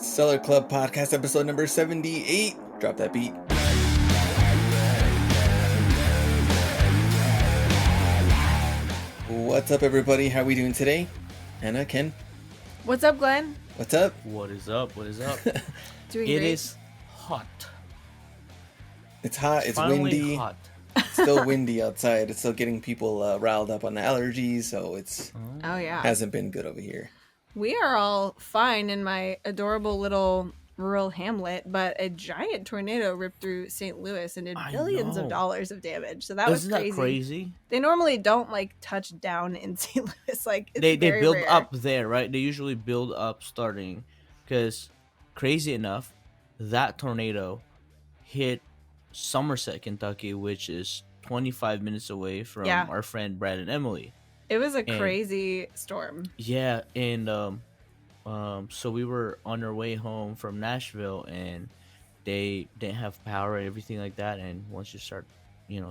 Seller Club Podcast, episode number 78. Drop that beat. What's up, everybody? How are we doing today? Anna, Ken? What's up, Glenn? What's up? What is up? What is up? Doing It great. is hot. It's hot, it's Finally windy. hot. It's still windy outside. It's still getting people riled up on the allergies, so it's Oh yeah. hasn't been good over here. We are all fine in my adorable little rural hamlet, but a giant tornado ripped through St. Louis and did I billions of know. dollars of damage. So that was Isn't crazy. that crazy? They normally don't like touch down in St. Louis. Like it's They very build rare. up there, right? They usually build up starting, because crazy enough, that tornado hit Somerset, Kentucky, which is 25 minutes away from Yeah. our friend Brad and Emily. It was a And- crazy storm. Yeah, and so we were on our way home from Nashville, and they didn't have power and everything like that. And once you start,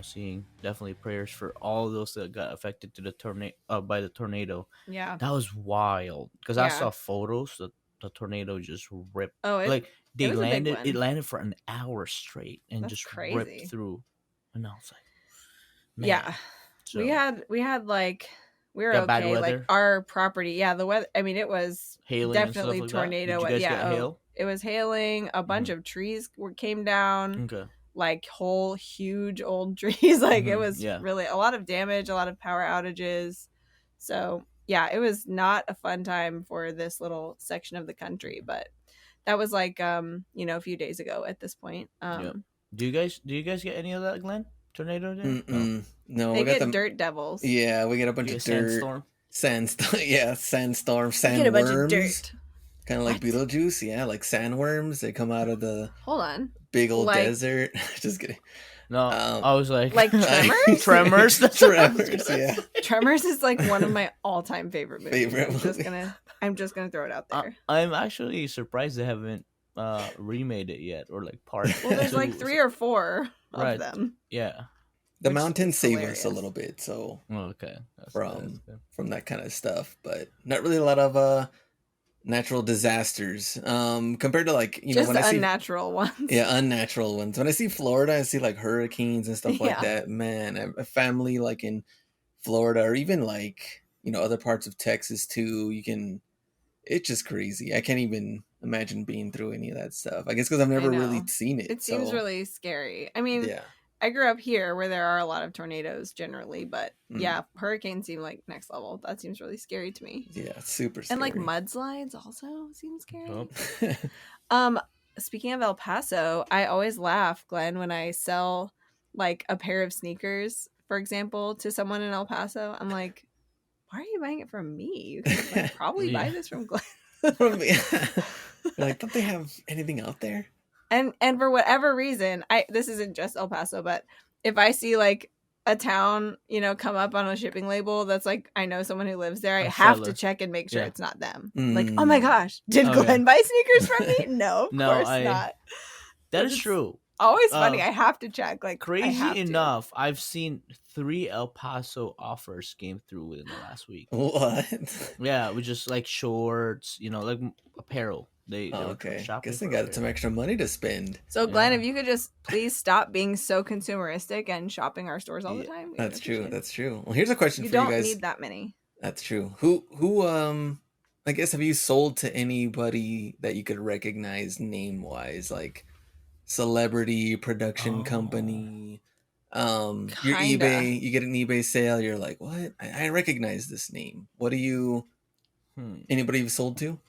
seeing, definitely prayers for all those that got affected to the by the tornado. Yeah. That was wild, because I Yeah. saw photos that the tornado just ripped. Oh, Like they was a big landed, one. it landed for an hour straight and That's just crazy. ripped through. And I was like, man. yeah. So, We had like we were Got bad okay. Like weather? our property. Yeah, the weather. I mean, it was hailing and definitely stuff like tornado. That. Did you guys Yeah, get hail? It was hailing. A bunch of trees came down. Okay. Like whole huge old trees. Like it Mhm, was yeah. really a lot of damage, a lot of power outages. So yeah, it was not a fun time for this little section of the country, but that was like a few days ago at this point. Yep. Do you guys get any of that, Glenn? Tornado there? Mm-mm. No, They we got get the dirt devils. Yeah, we get a bunch You of get dirt. sandstorm? Sandstorm. Yeah, sandstorm, They get a bunch of sandworms. dirt. Kind of like What? Beetlejuice, yeah, like sandworms. They come out of the Hold on. big old Like- desert. Just kidding. No, Um, I was like, Like Tremors? Tremors. That's what I was Tremors, gonna yeah. say. Tremors is like one of my all-time favorite movies. Favorite I'm just gonna throw it out there. I'm actually surprised they haven't remade it yet, or like part. Well, there's like two. 3 or 4 of Right. them. Yeah. The Which mountains is save hilarious. us a little bit, so Oh, okay. That's From- good. from that kind of stuff, but not really a lot of natural disasters. Compared to like Just when I see unnatural ones. unnatural ones. When I see Florida, I see like hurricanes and stuff like Yeah. that. Man, a family like in Florida or even like other parts of Texas too. It's just crazy. I can't even imagine being through any of that stuff. I guess because I've never really know. seen it. It seems so, really scary. I mean, yeah. I grew up here where there are a lot of tornadoes generally, but Mm. yeah, hurricanes seem like next level. That seems really scary to me. Yeah, it's super scary. And like mudslides also seem scary. Oh. Speaking of El Paso, I always laugh, Glenn, when I sell like a pair of sneakers, for example, to someone in El Paso. I'm like, why are you buying it from me? You could like, probably buy Yeah. this from Glenn. Like, don't they have anything out there? And for whatever reason, this isn't just El Paso, but if I see like a town, come up on a shipping label that's like I know someone who lives there, I A have seller. to check and make sure Yeah. it's not them. Mm. Like, oh my gosh, did Oh, Glenn yeah. buy sneakers from me? No, of No, course I- not. That It's is true. Always funny. Uh, I have to check. Like I Crazy have to. enough, I've seen 3 El Paso offers came through within the last week. What? Yeah, with just like shorts, like apparel. They Oh, were okay. shopping Guess they for got apparel. some extra money to spend. So Glenn, Yeah. if you could just please stop being so consumeristic and shopping our stores all the Yeah, time. we That's would true. appreciate it. That's true. Well, here's a question You for you don't guys. need that many. That's true. Who I guess have you sold to anybody that you could recognize name wise, like celebrity, production Oh. company? Your Kinda. eBay, you get an eBay sale, you're like, what? I recognize this name. What do you anybody you've sold to?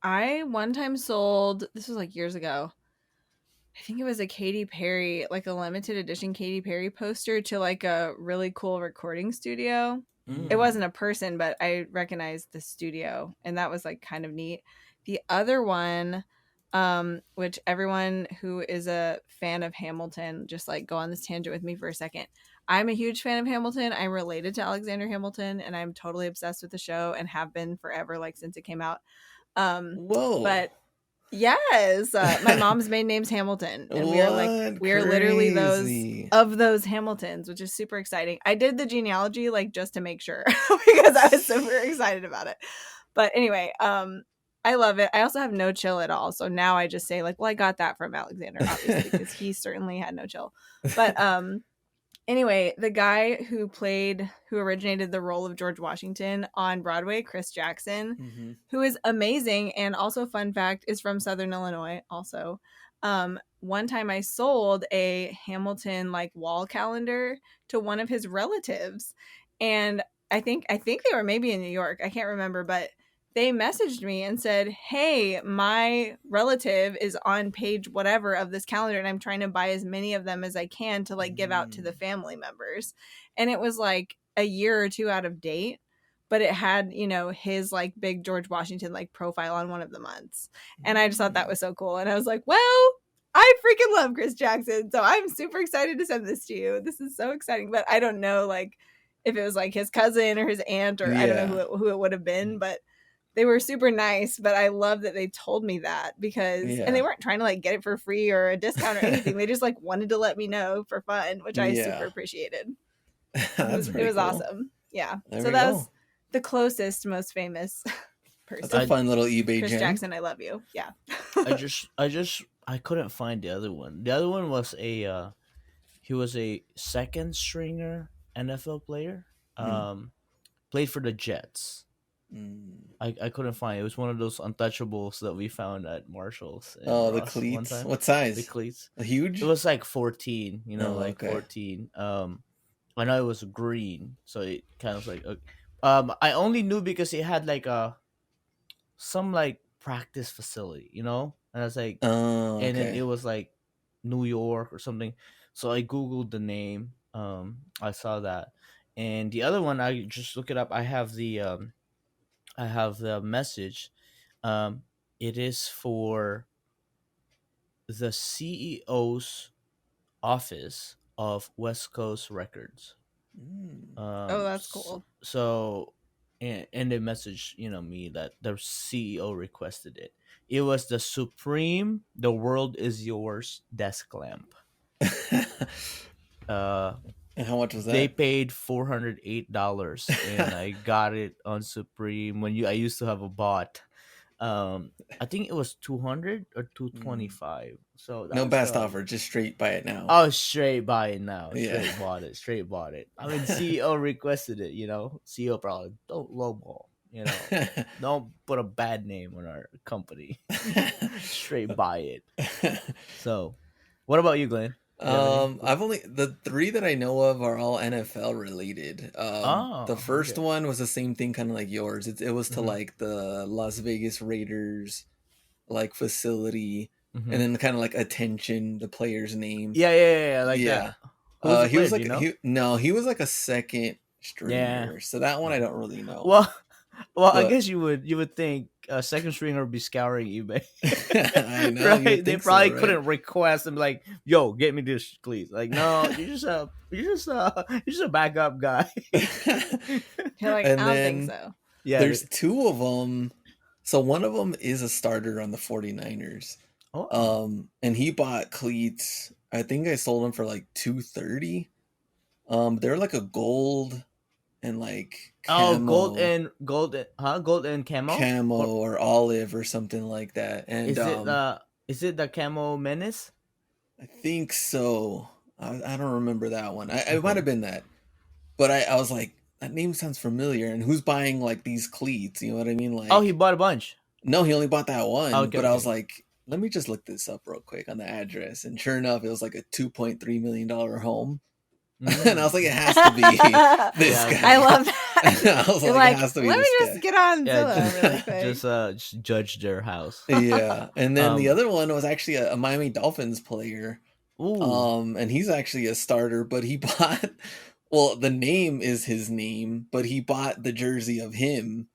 I one time sold, this was like years ago. I think it was a Katy Perry, like a limited edition Katy Perry poster to like a really cool recording studio. Mm. It wasn't a person, but I recognized the studio, and that was like kind of neat. The other one, which everyone who is a fan of Hamilton, just like go on this tangent with me for a second. I'm a huge fan of Hamilton. I'm related to Alexander Hamilton, and I'm totally obsessed with the show and have been forever, like since it came out. Whoa. But yes, my mom's maiden name's Hamilton, and we are literally Crazy. those Hamiltons, which is super exciting. I did the genealogy like just to make sure because I was super excited about it. But anyway, I love it. I also have no chill at all. So now I just say like, well, I got that from Alexander, obviously, because he certainly had no chill. But anyway, the guy who originated the role of George Washington on Broadway, Chris Jackson, Mhm. who is amazing, and also fun fact, is from Southern Illinois also. One time I sold a Hamilton like wall calendar to one of his relatives, and I think they were maybe in New York. I can't remember, but they messaged me and said, "Hey, my relative is on page whatever of this calendar, and I'm trying to buy as many of them as I can to like give out to the family members." And it was like a year or two out of date, but it had, you know, his like big George Washington like profile on one of the months. And I just thought that was so cool. And I was like, well, I freaking love Chris Jackson. So I'm super excited to send this to you. This is so exciting. But I don't know like if it was like his cousin or his aunt, or I don't know who it would have been, but they were super nice. But I love that they told me that, because and they weren't trying to like get it for free or a discount or anything. They just like wanted to let me know for fun, which I super appreciated. It was cool. awesome. Yeah. There so that was the closest, most famous person. That's a fun little eBay Chris gem. Jackson, I love you. Yeah. I couldn't find the other one. The other one was he was a second stringer NFL player. Played for the Jets. I couldn't find it. It was one of those untouchables that we found at Marshall's. Oh, the cleats. What size? The cleats. Huge? It was like 14, 14. I know it was green, so it kind of like I only knew because it had like some like practice facility, and I was like, and then it was like New York or something. So I googled the name. I saw that, and the other one I just look it up. I have the message. It is for the CEO's office of West Coast Records. Oh, that's cool. So, and they messaged me that the CEO requested it. It was the Supreme "The World Is Yours" desk lamp. And how much was that? They paid $408, and I got it on Supreme I used to have a bot. I think it was 200 or 225. So no best offer, just straight buy it now. Oh, straight buy it now. Yeah. Straight bought it. I mean, CEO requested it. CEO probably don't lowball. Don't put a bad name on our company. Straight buy it. So, what about you, Glenn? I've only the 3 that I know of are all NFL related. The first one was the same thing, kind of like yours. It was to like the Las Vegas Raiders, like facility, and then kind of like attention the player's name. Yeah, like that. He was like he was like a second stringer. So that one I don't really know. Well, but I guess you would think a second stringer would be scouring eBay. I know, right? They probably couldn't request and be like, "Yo, get me this, please." Like, no, you're just a backup guy. You're like, I don't think so. Yeah, there's 2 of them. So one of them is a starter on the 49ers. And he bought cleats. I think I sold them for like $230. They're like a gold and like camo. gold and camo or olive or something like that. And is it the camo menace? I think so. I don't remember that one. It might have been that, but I was like, that name sounds familiar. And who's buying like these cleats? You know what I mean? Like, he bought a bunch. No, he only bought that one. I was like, let me just look this up real quick on the address. And sure enough, it was like a $2.3 million home. And I was like, it has to be this guy. I love that. I was like, it has to be let me this just guy. get on Zillow really quick. Just judge their house. Yeah. And then the other one was actually a Miami Dolphins player. Ooh. And he's actually a starter, but he bought, well, the name is his name, but he bought the jersey of him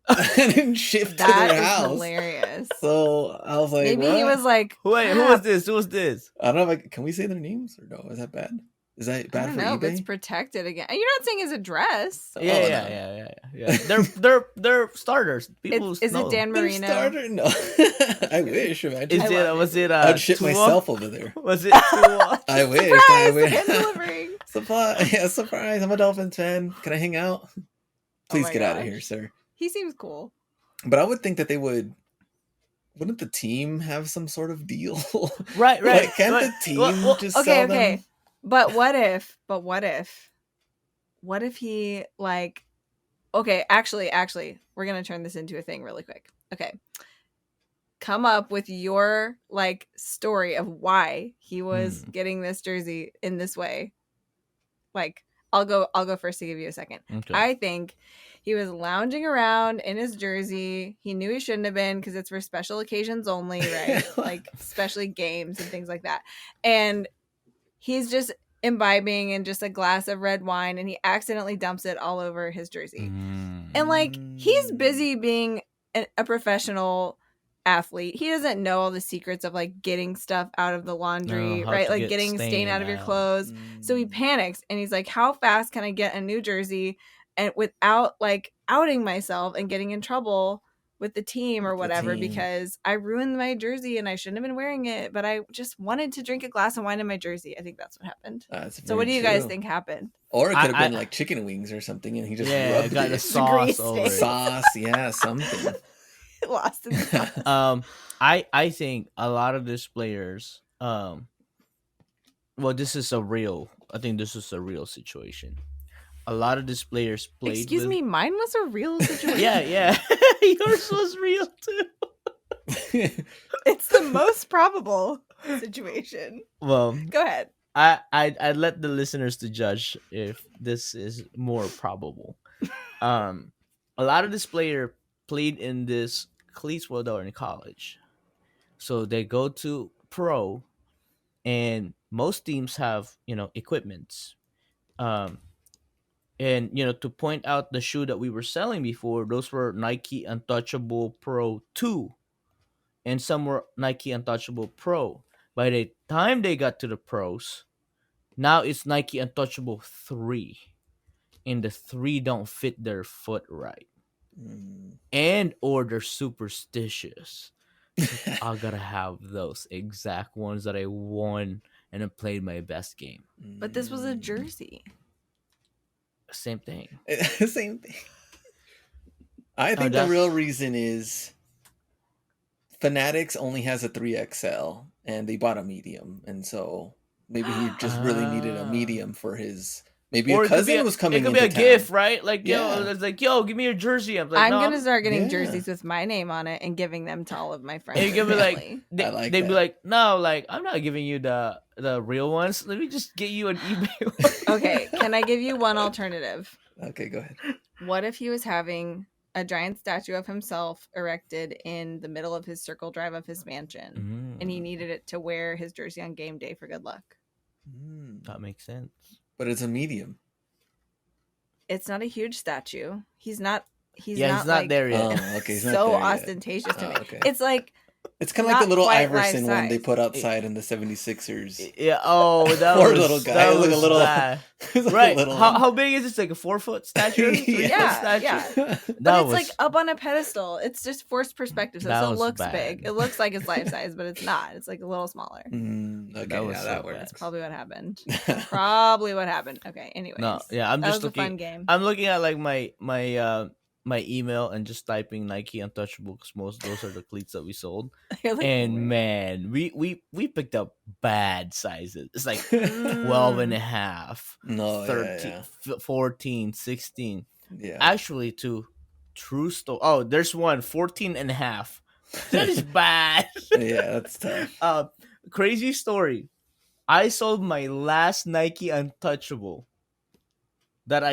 and then shipped to their house. That is hilarious. So I was like, maybe he was like, wait, who was this? Who was this? I don't know if can we say their names or no? Is that bad? Is that bad for eBay? It's protected again. You're not saying his address. So. Yeah. They're starters. People is it Dan Marino? Starter? No. I wish. Imagine. Was it? I'd ship myself over there. Was it? I wish. Surprise! Delivering. Surprise! I'm a Dolphins fan. Can I hang out? Please get out of here, sir. He seems cool. But I would think that they would. Wouldn't the team have some sort of deal? Right. Like, can't But- the team well, just okay, sell okay. them? But what if he like okay, actually, we're gonna turn this into a thing really quick. Okay. Come up with your like story of why he was getting this jersey in this way. Like, I'll go first to give you a second. Okay. I think he was lounging around in his jersey. He knew he shouldn't have been because it's for special occasions only, right? Like especially games and things like that. And he's just imbibing in just a glass of red wine and he accidentally dumps it all over his jersey. And like he's busy being a professional athlete. He doesn't know all the secrets of like getting stuff out of the laundry, how right? to Like get getting stain out of your out. clothes. So he panics and he's like, how fast can I get a new jersey and without like outing myself and getting in trouble with the team or With the whatever, team. because I ruined my jersey and I shouldn't have been wearing it, but I just wanted to drink a glass of wine in my jersey. I think that's what happened. That's So what do very you guys true. think happened? Or it could have been I- like chicken wings or something, and he just Yeah, rubbed got the it. sauce Grease over it. it. Sauce, yeah, something. Lost in the sauce. I think a lot of these players, well, this is a real. I think this is a real situation. A lot of these players played. Excuse me, mine was a real situation. Yeah. Yours was real too. It's the most probable situation. Well, Go ahead. I'd let the listeners to judge if this is more probable. A lot of this player played in this cleats while they were in college, so they go to pro, and most teams have equipments. And to point out the shoe that we were selling before, those were Nike Untouchable Pro 2, and some were Nike Untouchable Pro. By the time they got to the pros, now it's Nike Untouchable 3, and the 3 don't fit their foot right, and or they're superstitious. I gotta have those exact ones that I won and I played my best game. But this was a jersey. Same thing. Same thing. I think the that's- real reason is Fanatics only has a 3XL and they bought a medium, and so maybe he just really needed a medium for his. Maybe Or a it could cousin be a, was coming it could be into a town. gift, right? Like, Yeah. it's like, yo, give me your jersey. I'm like, I'm no, gonna start getting Yeah. jerseys with my name on it and giving them to all of my friends. And you and could be like, family. they'd that. be like, no, like, I'm not giving you the real ones. Let me just get you an eBay one. Okay, can I give you one alternative? Okay, go ahead. What if he was having a giant statue of himself erected in the middle of his circle drive of his mansion, and he needed it to wear his jersey on game day for good luck? That makes sense. But it's a medium. It's not a huge statue. He's not He's not like, there yet. Oh, okay. He's not so there yet. ostentatious to Oh, me. okay. It's like It's kind of like not the little quite Iverson one they life-size. put outside in the 76ers. Yeah. Oh, that Poor was little guy. That It was like a was little- bad. It's like a Right. little How, one. how big is this? Like a 4-foot statue? 3-foot Yeah, statue? yeah. That but was it's like up on a pedestal. It's just forced perspective, so it That still was looks bad. big. It looks like it's life size, but it's not. It's like a little smaller. Okay, That was yeah, so that bad. works. That's probably what happened. Probably what happened. Okay. Anyways, no. Yeah, I'm that just was a fun looking. game. I'm looking at like my email and just typing Nike Untouchable because most of those are the cleats that we sold. You're like, And "Where?" man, we picked up bad sizes. It's like 12 and a half, No, 13, yeah. 14, 16. Yeah. Actually, to true story. Oh, there's one 14 and a half. That is bad. Yeah, that's tough. Crazy story. I sold my last Nike Untouchable that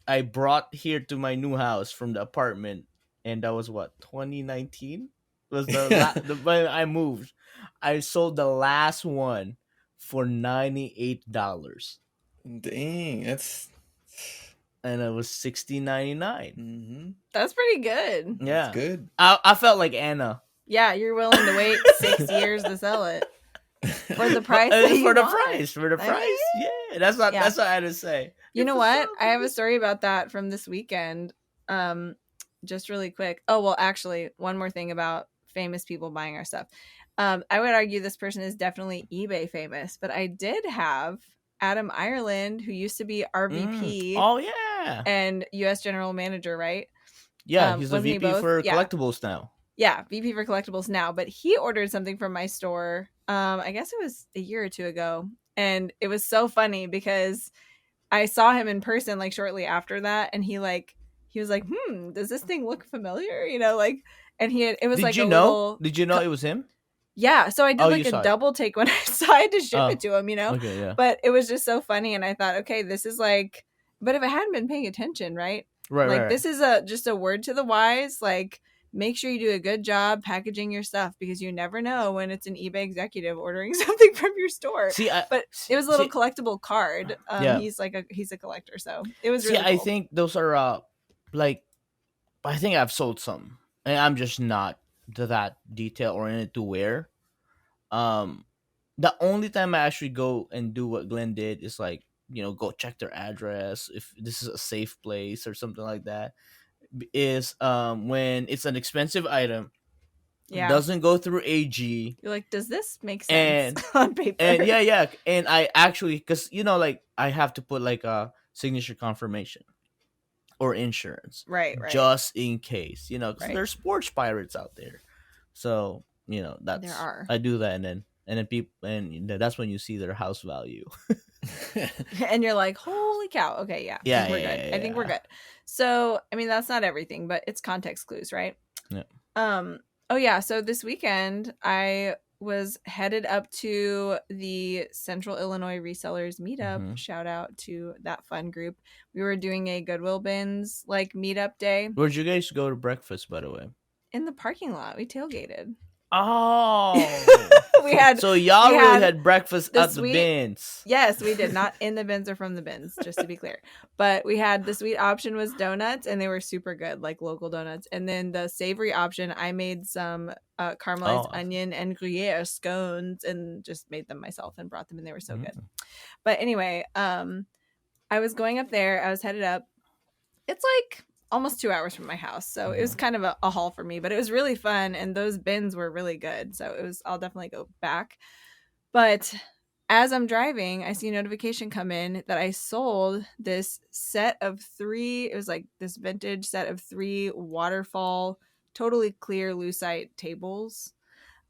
I brought here to my new house from the apartment, and that was what 2019 was the when I moved. I sold the last one for $98, Dang, that's and it was $16.99. mm-hmm. That's pretty good. Yeah, That's good. I felt like Anna Yeah, you're willing to wait 6 years to sell it for the price. that you for the want. price, for the I price. mean, Yeah, that's what yeah. that's what I had to say. You know It's what? so I have a good. story about that from this weekend. Just really quick. Oh, well, actually, one more thing about famous people buying our stuff. I would argue this person is definitely eBay famous, but I did have Adam Ireland, who used to be RVP Oh yeah. and US general manager, right? Yeah, he's a Wasn't he VP both? for Yeah. collectibles now. Yeah, VP for collectibles now, but he ordered something from my store. I guess it was a year or two ago, and it was so funny because I saw him in person like shortly after that, and he was like, does this thing look familiar? Like, and it was Did like you a know? little, Did you know it was him? yeah. So I did Oh, like you a saw it. double take when I saw I had to ship Oh, it to him, okay, yeah. but it was just so funny, and I thought, okay, this is like, but if I hadn't been paying attention, right? Right, Like right. this is just a word to the wise, like make sure you do a good job packaging your stuff because you never know when it's an eBay executive ordering something from your store. See, But it was a little collectible card. Yeah. He's a collector, so it was See, really cool. I think those are like, I think I've sold some, and I'm just not that detail oriented to wear. The only time I actually go and do what Glenn did is like, go check their address if this is a safe place or something like that. Is when it's an expensive item, Yeah. doesn't go through AG. You're like, does this make sense on paper? And yeah, and I actually, because like I have to put like a signature confirmation or insurance, right, just in case, because Right. there's sports pirates out there. So that's There are. I do that, and then people, and that's when you see their house value. And you're like, holy cow. Okay, yeah. Yeah, we're good. I think we're good. So, I mean, that's not everything, but it's context clues, right? Yeah. Oh yeah, so this weekend I was headed up to the Central Illinois Resellers meetup. Mhm. Shout out to that fun group. We were doing a Goodwill Bins like meetup day Where'd you guys go to breakfast, by the way? in the parking lot. We tailgated. Oh, so y'all really had breakfast at the bins. Yes, we did. Not in the bins or from the bins, just to be clear. But we had the sweet option was donuts, and they were super good, like local donuts. And then the savory option, I made some caramelized onion and Gruyere scones and just made them myself and brought them, and they were so good. But anyway, I was going up there. I was headed up. It's like almost 2 hours from my house, so it was kind of a haul for me, but it was really fun, and those bins were really good, so I'll definitely go back. But as I'm driving, I see a notification come in that I sold this set of 3, it was like this vintage set of 3 waterfall totally clear lucite tables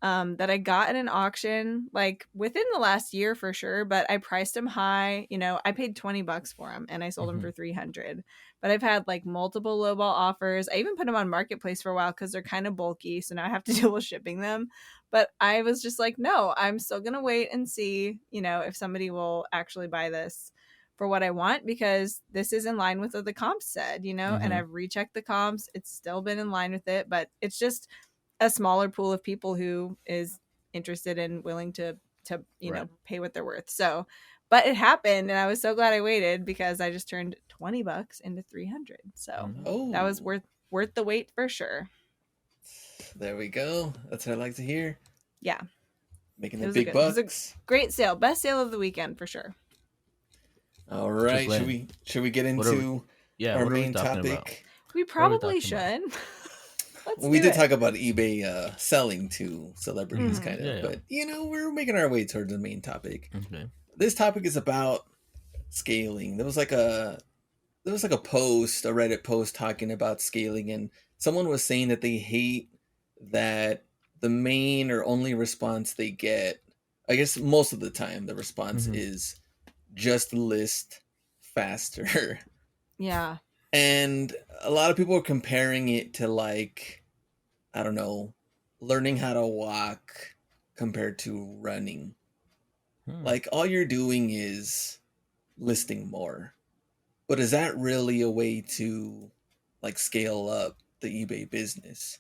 that I got at an auction like within the last year for sure, but I priced them high. I paid $20 for them and I sold them for $300. But I've had like multiple lowball offers. I even put them on Marketplace for a while because they're kind of bulky, so now I have to deal with shipping them. But I was just like, no, I'm still gonna wait and see, if somebody will actually buy this for what I want, because this is in line with what the comps said, and I've rechecked the comps. It's still been in line with it, but it's just a smaller pool of people who is interested and willing to pay what they're worth. So, but it happened, and I was so glad I waited because I just turned $20 into $300. So that was worth the wait for sure. There we go. That's what I like to hear. Yeah, making the big bucks. It was a great sale, best sale of the weekend for sure. All right, should we get into our main topic? About? We probably should. We did talk about eBay selling to celebrities, kind of, but we're making our way towards the main topic. Okay. This topic is about scaling. There was like a post, a Reddit post talking about scaling, and someone was saying that they hate that the main or only response they get, I guess most of the time, the response is just list faster. Yeah. And a lot of people are comparing it to like, I don't know, learning how to walk compared to running. Like all you're doing is listing more. But is that really a way to like scale up the eBay business?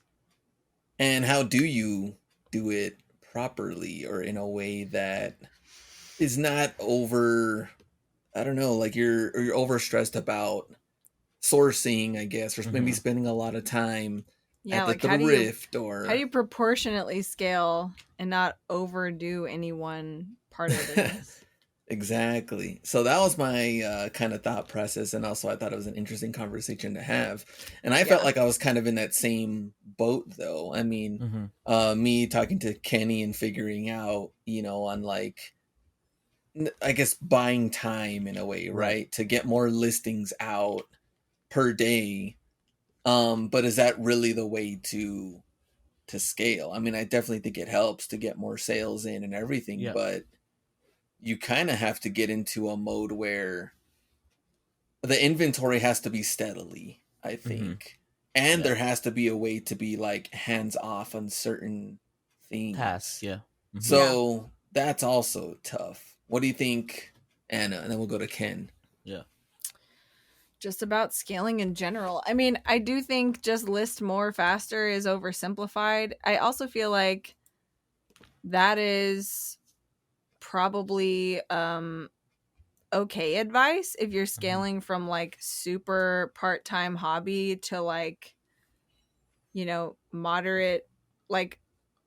And how do you do it properly or in a way that is not over, I don't know, like you're overstressed about sourcing, I guess, or maybe spending a lot of time at like the Rift, or how do you proportionately scale and not overdo any one part of the business? Exactly. So that was my kind of thought process, and also I thought it was an interesting conversation to have. And I felt like I was kind of in that same boat, though. I mean, me talking to Kenny and figuring out, on like, I guess buying time in a way, right? To get more listings out per day But is that really the way to scale? I mean, I definitely think it helps to get more sales in and everything, Yeah. but you kind of have to get into a mode where the inventory has to be steadily, I Mm-hmm. think. And Yeah. there has to be a way to be like hands off on certain Tasks. things. Yeah. Mm-hmm. Yeah. So that's also tough. What do you think, Anna? And then we'll go to Ken. Yeah. Just about scaling in general. I mean, I do think just list more faster is oversimplified. I also feel like that is probably okay advice if you're Mm-hmm. scaling from like super part-time hobby to like, moderate like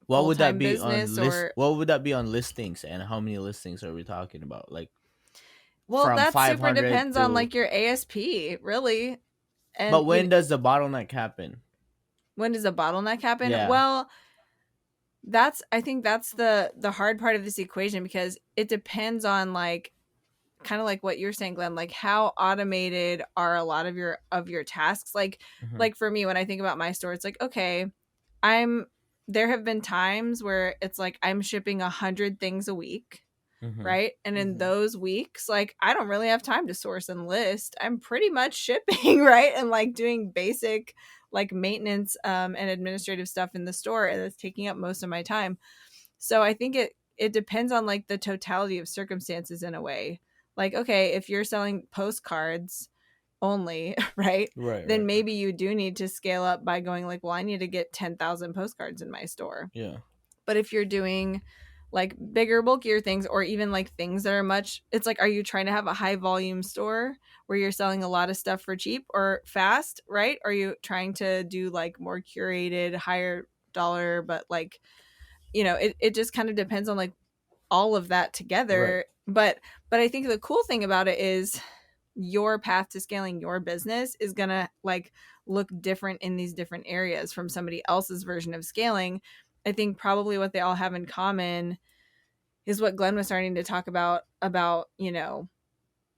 What would that full-time be on business. list? Or What would that be on listings, and how many listings are we talking about? Like well, from that super 500 depends on to. like your ASP, really. But And when does the bottleneck happen? when does a bottleneck happen? Yeah. Well, I think that's the hard part of this equation, because it depends on like kind of like what you're saying, Glenn, like how automated are a lot of your tasks. Like Mm-hmm. like for me, when I think about my store, it's like, okay, I'm there have been times where it's like I'm shipping 100 things a week, Mm-hmm. right? And in Mhm. those weeks, like I don't really have time to source and list. I'm pretty much shipping, right? And like doing basic like maintenance and administrative stuff in the store, and it's taking up most of my time. So I think it depends on like the totality of circumstances in a way. Like, okay, if you're selling postcards only, right? Right. Then Right. maybe you do need to scale up by going like, well, I need to get 10,000 postcards in my store. Yeah. But if you're doing like bigger, bulkier things, or even like things that are it's like, are you trying to have a high volume store where you're selling a lot of stuff for cheap or fast, right? Are you trying to do like more curated, higher dollar, but like, it just kind of depends on like all of that Right. together. But I think the cool thing about it is your path to scaling your business is gonna like look different in these different areas from somebody else's version of scaling. I think probably what they all have in common is what Glenn was starting to talk about,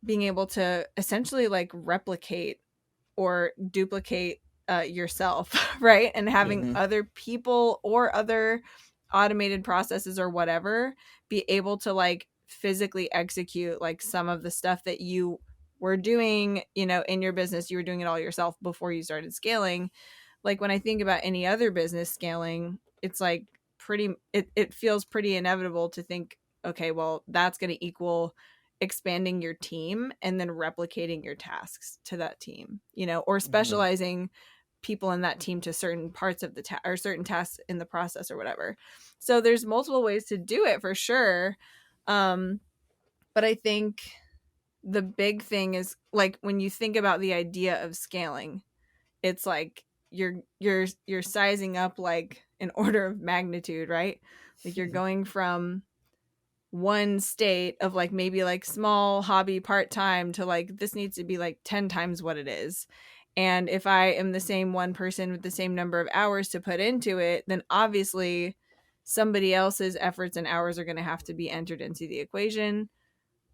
being able to essentially like replicate or duplicate yourself, right? And Yeah. having Mhm. other people or other automated processes or whatever be able to like physically execute like some of the stuff that you were doing, in your business. You were doing it all yourself before you started scaling. Like when I think about any other business scaling, it's like it feels pretty inevitable to think, okay, well, that's going to equal expanding your team and then replicating your tasks to that team, or Mhm. specializing people in that team to certain parts of or certain tasks in the process or whatever. So there's multiple ways to do it for sure. Um, but I think the big thing is like when you think about the idea of scaling, it's like you're sizing up like an order of magnitude, right? Like you're going from one state of like maybe like small hobby part-time to like this needs to be like 10 times what it is. And if I am the same one person with the same number of hours to put into it, then obviously somebody else's efforts and hours are going to have to be entered into the equation,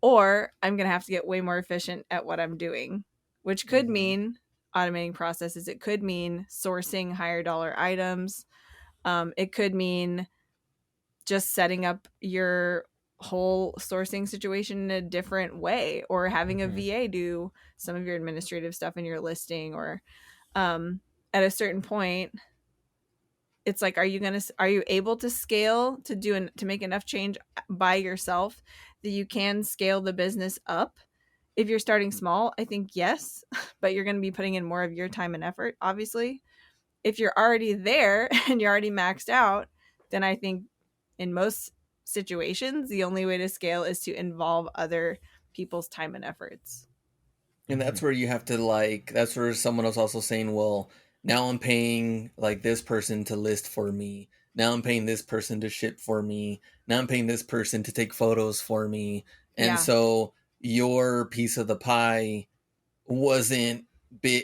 or I'm going to have to get way more efficient at what I'm doing, which could Mhm. mean automating processes. It could mean sourcing higher dollar items. It could mean just setting up your whole sourcing situation in a different way, or having a Mm-hmm. VA do some of your administrative stuff in your listing, or at a certain point it's like, are you able to scale to make enough change by yourself that you can scale the business up? If you're starting small, I think yes, but you're going to be putting in more of your time and effort, obviously. If you're already there and you're already maxed out, then I think in most situations, the only way to scale is to involve other people's time and efforts. And Mm-hmm. that's where you have to like that's where someone was also saying, well, now I'm paying like this person to list for me. Now I'm paying this person to ship for me. Now I'm paying this person to take photos for me. And Yeah, so your piece of the pie wasn't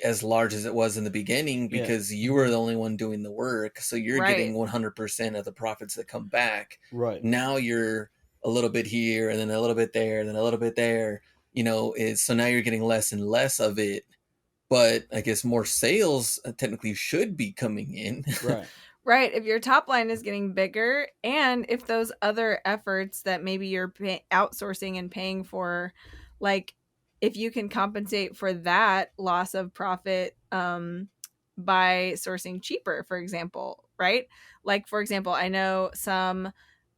as large as it was in the beginning Yeah. because you Mm-hmm. were the only one doing the work. So you're getting right. 100% of the profits that come back. Right. Now you're a little bit here and then a little bit there and then a little bit there, is so now you're getting less and less of it. but I guess more sales technically should be coming in. Right. Right. If your top line is getting bigger, and if those other efforts that maybe you're outsourcing and paying for, like if you can compensate for that loss of profit by sourcing cheaper, for example, right? Like, for example, I know some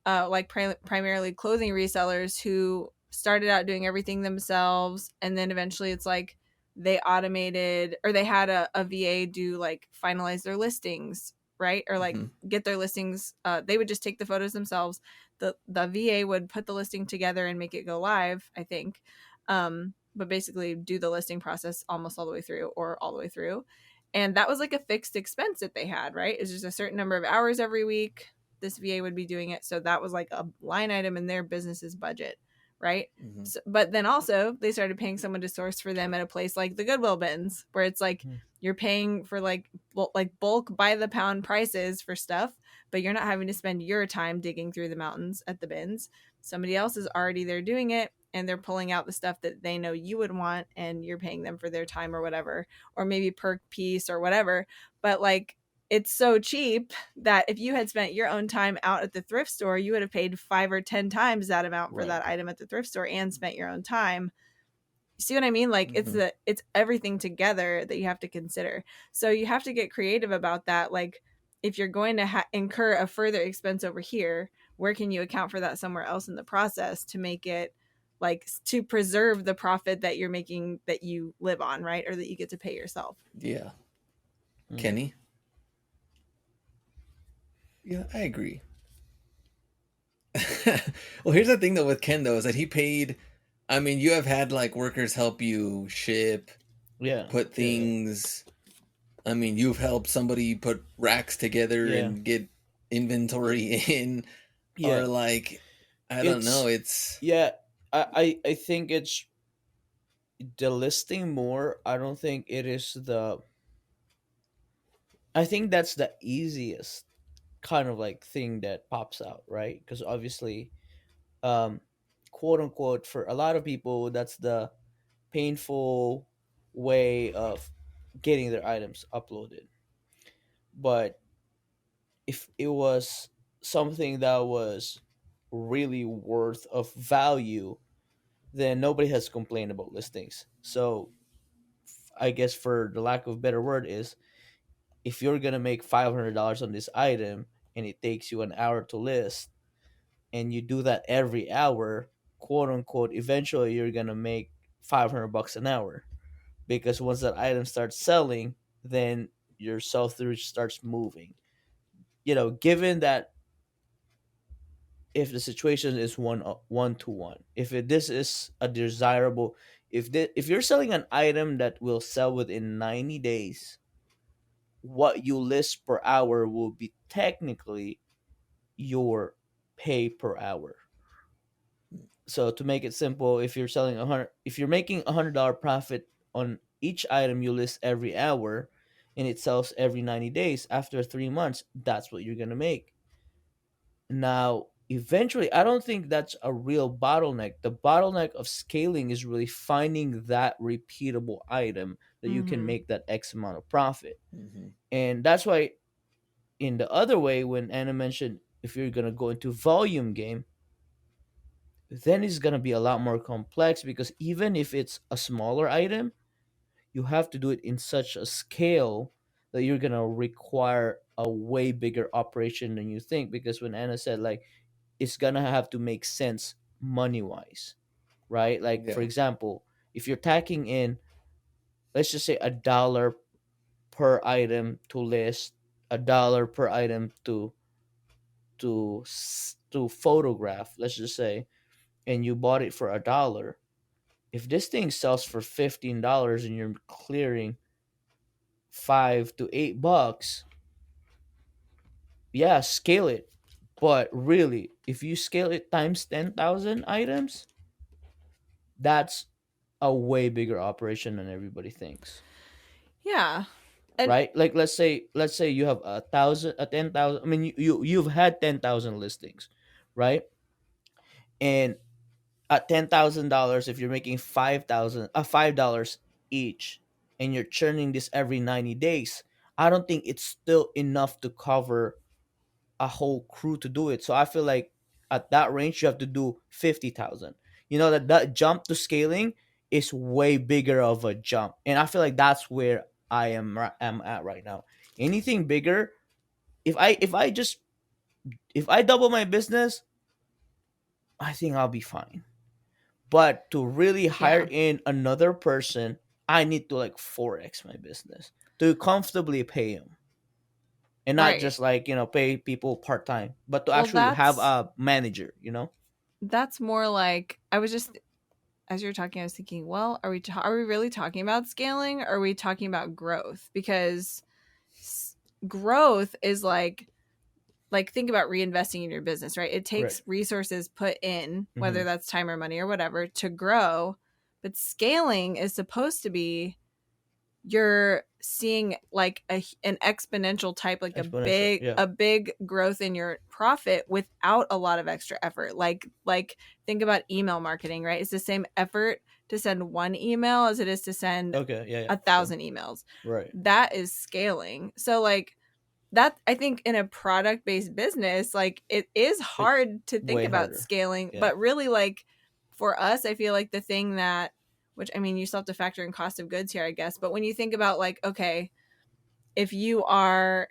like primarily clothing resellers who started out doing everything themselves, and then eventually it's like they automated, or they had a VA do like finalize their listings, right? Or like Hmm. get their listings. They would just take the photos themselves. The VA would put the listing together and make it go live, I think. But basically do the listing process almost all the way through, or all the way through. And that was like a fixed expense that they had, right? It's just a certain number of hours every week this VA would be doing it. So that was like a line item in their business's budget, right? Hmm. So, but then also they started paying someone to source for them at a place like the Goodwill bins, where it's like you're paying for like bulk by the pound prices for stuff, but you're not having to spend your time digging through the mountains at the bins. Somebody else is already there doing it, and they're pulling out the stuff that they know you would want, and you're paying them for their time or whatever, or maybe per piece or whatever. But like, it's so cheap that if you had spent your own time out at the thrift store, you would have paid 5 or 10 times that amount for Right. that item at the thrift store and spent your own time. You see what I mean? Like, Hmm. it's everything together that you have to consider. So you have to get creative about that. Like, if you're going to incur a further expense over here, where can you account for that somewhere else in the process to make it like to preserve the profit that you're making, that you live on, right? Or that you get to pay yourself. Yeah. Mm. Kenny? Yeah, I agree. Well, here's the thing though with Ken though is that he paid. I mean, you have had like workers help you ship, Yeah. put Yeah. things. I mean, you've helped somebody put racks together Yeah. and get inventory in, or Yeah. like, I don't know. It's It's yeah. I think it's the listing more. I don't think it is the. I think that's the easiest kind of like thing that pops out, right? Because obviously, um, quote unquote, for a lot of people, that's the painful way of getting their items uploaded. But if it was something that was really worth of value, then nobody has complained about listings. So I guess for the lack of a better word is, if you're gonna make $500 on this item and it takes you an hour to list, and you do that every hour, quote unquote, eventually you're gonna make $500 an hour, because once that item starts selling, then your sell through starts moving. Given that if the situation is one to one, if this is a desirable, if you're selling an item that will sell within 90 days, what you list per hour will be technically your pay per hour. So to make it simple, if you're selling 100, if you're making $100 profit on each item you list every hour, and it sells every 90 days, after 3 months, that's what you're gonna make. Now, eventually, I don't think that's a real bottleneck. The bottleneck of scaling is really finding that repeatable item that you can Mm-hmm. make that X amount of profit. Mhm. And that's why, in the other way, when Anna mentioned if you're gonna go into volume game, then it's gonna be a lot more complex, because even if it's a smaller item, you have to do it in such a scale that you're gonna require a way bigger operation than you think. Because when Anna said, like, it's gonna have to make sense money wise, right? Like, for Yeah. example, if you're tacking in, let's just say, $1 per item to list, $1 per item to photograph, let's just say, and you bought it for $1. If this thing sells for $15 and you're clearing $5 to $8, yeah, scale it. But really, if you scale it times 10,000 items, that's a way bigger operation than everybody thinks, Yeah. And right? Like, let's say you have 10,000. I mean, you've had 10,000 listings, right? And at $10,000, if you're making $5,000, $5 each, and you're churning this every 90 days, I don't think it's still enough to cover a whole crew to do it. So I feel like at that range you have to do 50,000. You know that jump to scaling is way bigger of a jump, and I feel like that's where am at right now. Anything bigger, if I double my business, I think I'll be fine. But to really hire Yeah. in another person, I need to like 4x my business to comfortably pay him, and not Right. just like pay people part time, but to Well, actually have that's a manager. You know. that's more like I was just as you were talking, I was thinking, well, are we really talking about scaling? Or are we talking about growth? Because growth is like think about reinvesting in your business, right? It Right. takes resources put in, whether Mhm. that's time or money or whatever, to grow. But scaling is supposed to be you're seeing like an exponential type, like Exponential. Yeah. a big growth in your profit without a lot of extra effort. Like think about email marketing, right? It's the same effort to send one email as it is to send Okay. Yeah. Yeah. a Sure. thousand emails. Right. That is scaling. So like that, I think in a product based business, like it is It's hard to think way about harder. scaling, Yeah. but really like for us, I feel like the thing that, which I mean, you still have to factor in cost of goods here, I guess. But when you think about like, okay, if you are,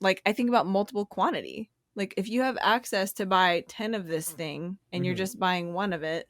like I think about multiple quantity. Like if you have access to buy 10 of this thing and you're Mhm. just buying one of it,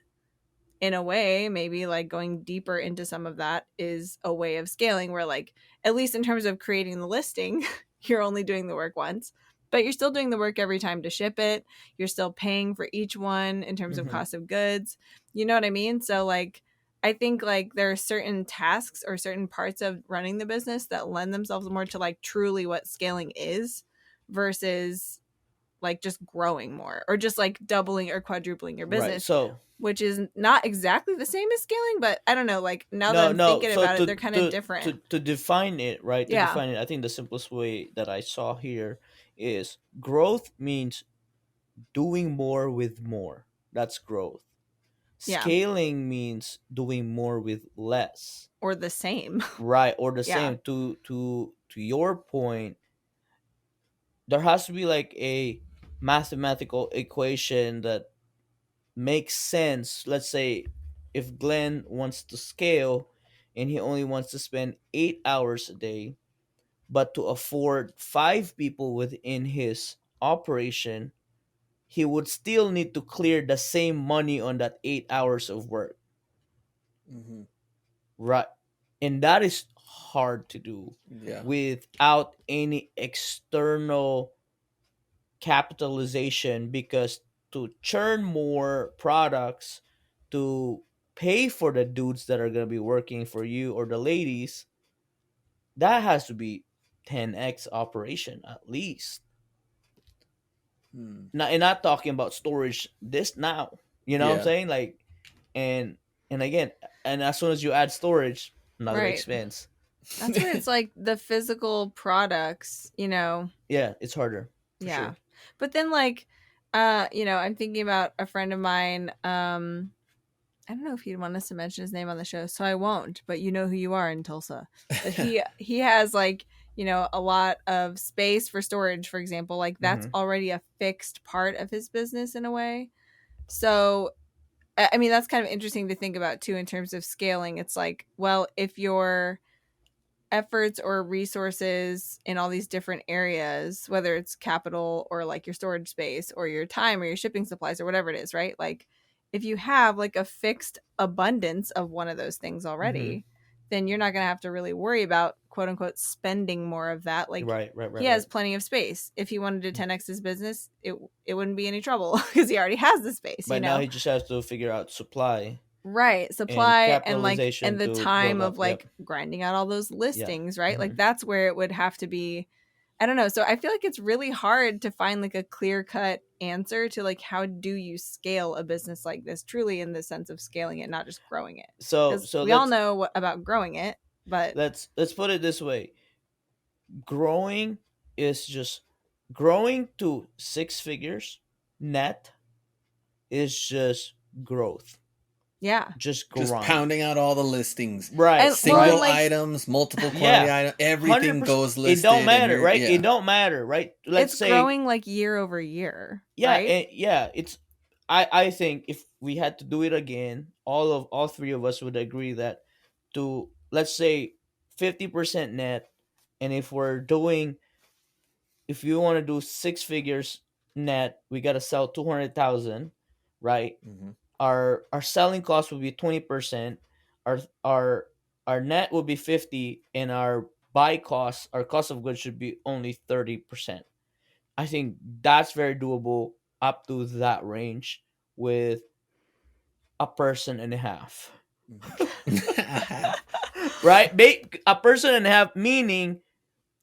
in a way, maybe like going deeper into some of that is a way of scaling where like at least in terms of creating the listing, you're only doing the work once, but you're still doing the work every time to ship it. You're still paying for each one in terms of Mhm. cost of goods. You know what I mean? So like I think like there are certain tasks or certain parts of running the business that lend themselves more to like truly what scaling is versus like just growing more or just like doubling or quadrupling your Right. business, So which is not exactly the same as scaling, but I don't know, like now that no, I'm no. thinking So about it, they're kind of different. to define it, right? To Yeah. define it, I think the simplest way that I saw here is growth means doing more with more. That's growth. Yeah. Scaling means doing more with less. Or the same. Right, or the Yeah. same. To your point, there has to be like a mathematical equation that makes sense. Let's say if Glenn wants to scale and he only wants to spend 8 hours a day, but to afford 5 people within his operation, he would still need to clear the same money on that 8 hours of work. Hmm. Right. And that is hard to do Yeah. without any external capitalization, because to churn more products, to pay for the dudes that are going to be working for you or the ladies, that has to be 10x operation at least. Hmm. Not, and not talking about storage this now. You know what I'm Yeah. saying? Like, and and again, and as soon as you add storage, another Right. expense. That's where it's like the physical products, Yeah, it's harder for yeah. sure. But then like I'm thinking about a friend of mine. I don't know if he'd want us to mention his name on the show, so I won't. But you know who you are in Tulsa. But he has like a lot of space for storage, for example. Like that's Hmm. already a fixed part of his business in a way. So I mean that's kind of interesting to think about too in terms of scaling. It's like, well, if your efforts or resources in all these different areas, whether it's capital or like your storage space or your time or your shipping supplies or whatever it is, right? Like if you have like a fixed abundance of one of those things Hmm. already, then you're not going to have to really worry about quote unquote spending more of that. Like Right, right, he right, right. has plenty of space. If he wanted to 10x his business, it wouldn't be any trouble because he already has the space, But now he just has to figure out supply Right, and supply and capitalization the to build time of up. Yep. like grinding out all those Yeah. listings, right? Hmm. Like that's where it would have to be. I don't know. So I feel like it's really hard to find like a clear-cut answer to like how do you scale a business like this truly in the sense of scaling it, not just growing it. So Because so we all let's know about growing it, but let's put it this way. Growing is just growing to 6 figures net is just growth. Yeah. just Just grind. pounding out all the listings. Right. And- Single well, like- items, multiple quantity items, everything 100%. goes listed. It don't and matter, you're- right? yeah. It don't matter, right? Let's it's say growing like year over year. yeah, Right? and yeah, it's I think if we had to do it again, all three of us would agree that to, let's say, 50% net, and if you want to do 6 figures net, we got to sell 200,000, right? Mhm. Our selling cost would be 20%, our our our net would be 50, and our cost of goods should be only 30%. I think that's very doable up to that range with a person and a half. Right? A person and a half, meaning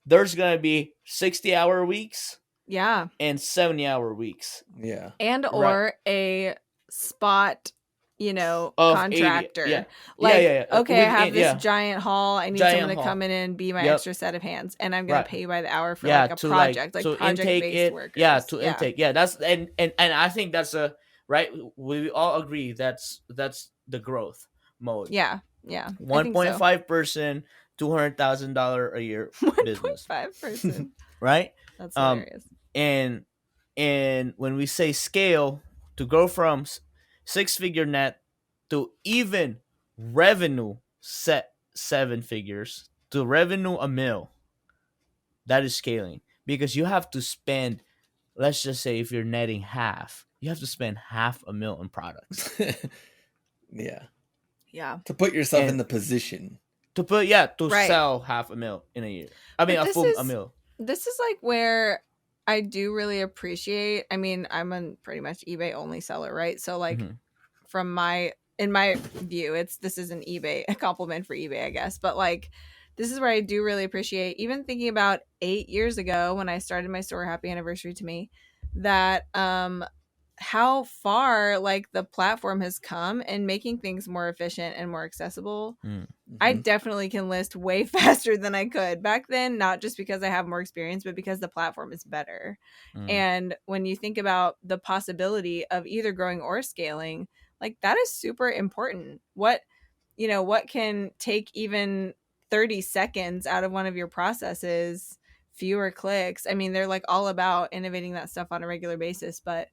there's going to be 60-hour weeks Yeah. and 70-hour weeks. Yeah. And Right. or a spot, Of 80, contractor. yeah. Like, Yeah. okay, I have Within- this yeah. giant haul. I need Giant someone to haul. come in and be my Yep. extra set of hands, and I'm gonna Right. pay you by the hour for Yeah, like a to project, like to project intake based it. workers. Yeah, to intake. Yeah, that's and I think that's a right. We all agree that's the growth mode. Yeah. 1.5 person, $200,000 a year business, 1.5 person. right? That's hilarious. And when we say scale, to go from 6-figure net to even revenue set 7 figures to revenue $1 million, that is scaling, because you have to spend, let's just say if you're netting half, you have to spend $500,000 in products Yeah. Yeah. To put yourself And- in the position. to Right. sell $500,000 in a year. I mean, But a this full is- $1 million. This is like where I do really appreciate. I mean, I'm a pretty much eBay only seller, right? So like Mhm. in my view, this is an eBay, a compliment for eBay, I guess. But like this is where I do really appreciate, even thinking about 8 years ago when I started my store, happy anniversary to me, that how far like the platform has come in making things more efficient and more accessible. I Mhm. definitely can list way faster than I could back then, not just because I have more experience, but because the platform is better. And when you think about the possibility of either growing or scaling, like that is super important. What can take even 30 seconds out of one of your processes, fewer clicks. I mean, they're like all about innovating that stuff on a regular basis, but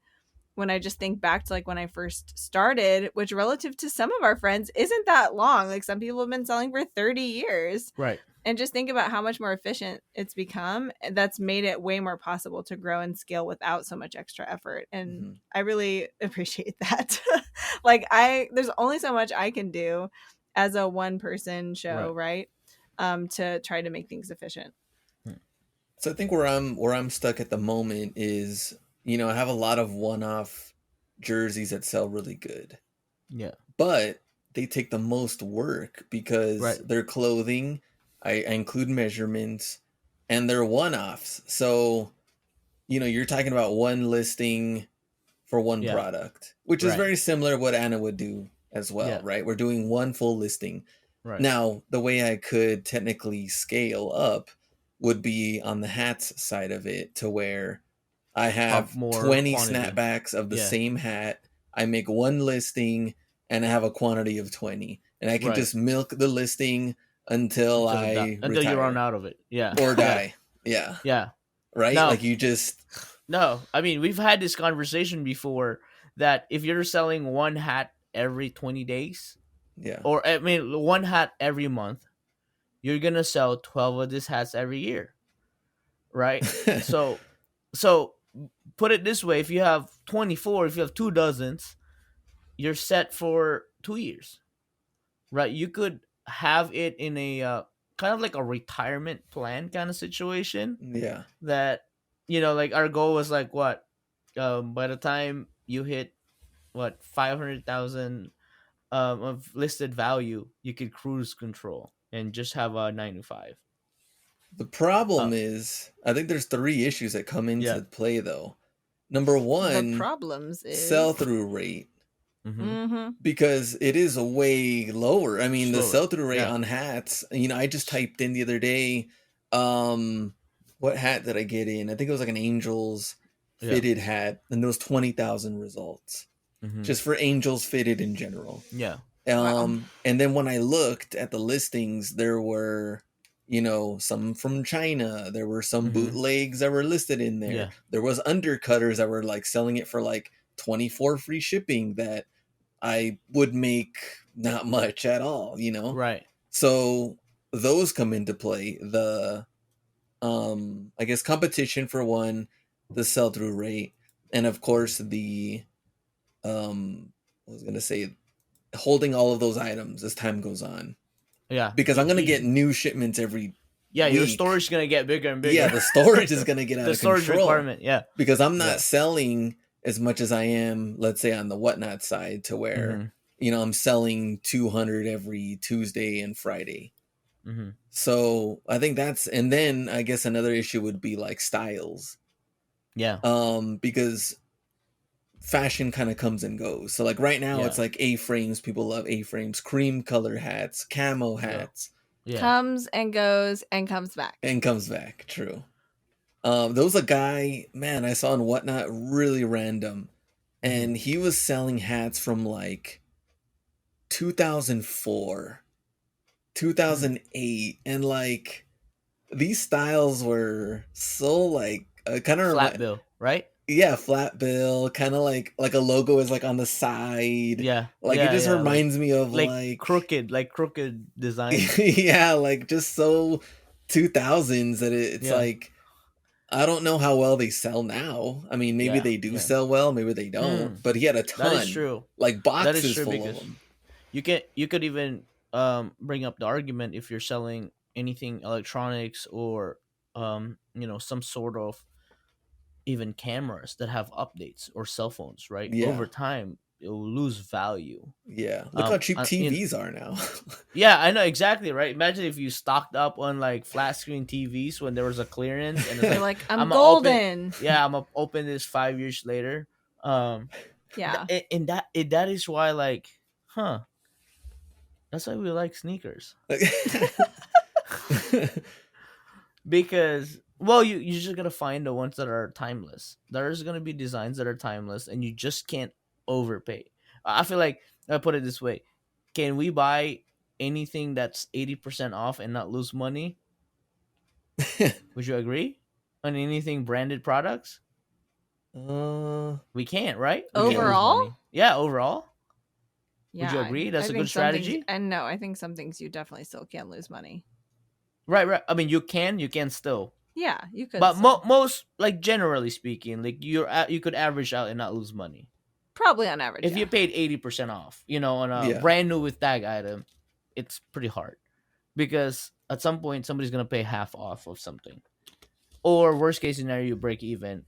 when I just think back to like when I first started, which relative to some of our friends isn't that long. Like some people have been selling for 30 years. Right. And just think about how much more efficient it's become. That's made it way more possible to grow and scale without so much extra effort. And Mhm. I really appreciate that. There's only so much I can do as a one person show, right? To try to make things efficient. So I think where I'm stuck at the moment is, I have a lot of one-off jerseys that sell really good, Yeah. but they take the most work because Right. they're clothing. I include measurements, and they're one-offs. So, you're talking about one listing for one Yeah. product, which is Right. very similar to what Anna would do as well, Yeah. right? We're doing one full listing. Right. Now, the way I could technically scale up would be on the hats side of it, to where I have more 20 quantity. snapbacks of the Yeah. same hat. I make one listing and I have a quantity of 20. And I can Right. just milk the listing until until you run out of it. Yeah. or Yeah. die. Yeah. Yeah. Right? No. Like you just No, I mean, we've had this conversation before that if you're selling one hat every 20 days, yeah. or I mean, one hat every month, you're going to sell 12 of these hats every year. Right? So put it this way, if you have 24, if you have 2 dozens, you're set for 2 years. Right? You could have it in a kind of like a retirement plan kind of situation. Yeah. That like our goal was like what, by the time you hit 500,000 of listed value, you could cruise control and just have a 9 to 5. The problem is, I think there's 3 issues that come into Yeah. play though. Number The 1, problems is sell-through rate. Mm-hmm. Because it is a way lower. I mean, the Slower. sell-through rate Yeah. on hats, I just typed in the other day, what hat did I get in? I think it was like an Angels Yeah. fitted hat, and there was 20,000 results. Mm-hmm. just for Angels Fitted in general. Yeah. Wow. And then when I looked at the listings, there were, some from China. There were some Mm-hmm. bootlegs that were listed in there. Yeah. There was undercutters that were like selling it for like 24 free shipping that I would make not much at all. Right. So those come into play. The I guess competition for one, the sell through rate, and of course the I was gonna say holding all of those items as time goes on. Yeah. Because I'm gonna get new shipments every Yeah, your week. storage is gonna get bigger and bigger. Yeah, the storage is gonna get out the of storage control. requirement. Yeah. Because I'm not Yeah. selling as much as I am, let's say, on the Whatnot side, to where Mhm. I'm selling 200 every Tuesday and Friday. Mm-hmm. So I think and then I guess another issue would be like styles. Yeah. Because fashion kind of comes and goes. So like right now, Yeah. it's like A-frames. People love A-frames, cream color hats, camo hats. Yeah. Comes and goes and comes back. And comes back. True. There was a guy, man, I saw on Whatnot, really random, and he was selling hats from like 2004, 2008, and like these styles were so like kind of flat bill, right? Yeah, flat bill, kind of like a logo is like on the side. Yeah. Like yeah, it just yeah, reminds me of like crooked design. Yeah, like just so 2000s that it's Yeah. like I don't know how well they sell now. I mean, maybe Yeah, they do yeah. sell well, maybe they don't. But he had a ton. That is true. Like That is boxes true full because of them. you could even bring up the argument if you're selling anything electronics or some sort of even cameras that have updates or cell phones, right? Yeah. Over time, it will lose value. Yeah, look how cheap in- TVs are now. Yeah, I know exactly, right? Imagine if you stocked up on like flat screen TVs when there was a clearance, and it's You're like, like, I'm I'ma golden. I'm gonna open this 5 years later. Yeah. And that is why, like, that's why we like sneakers, because you just gotta find the ones that are timeless. There's gonna be designs that are timeless, and you just can't overpay. I feel like, I put it this way: can we buy anything that's 80% off and not lose money? Would you agree? On anything branded products, we can't, right? We can't lose Overall? money. Yeah, overall. Yeah. Would you agree? That's I a think good some things- strategy? And no, I think some things you definitely still can lose money. Right. I mean, you can still, Yeah, you could. but still. most, like, generally speaking, like, you could average out and not lose money Probably on average. if yeah. you paid 80% off. On a Yeah. brand new with tag item, it's pretty hard because at some point somebody's gonna pay half off of something, or worst case scenario, you break even.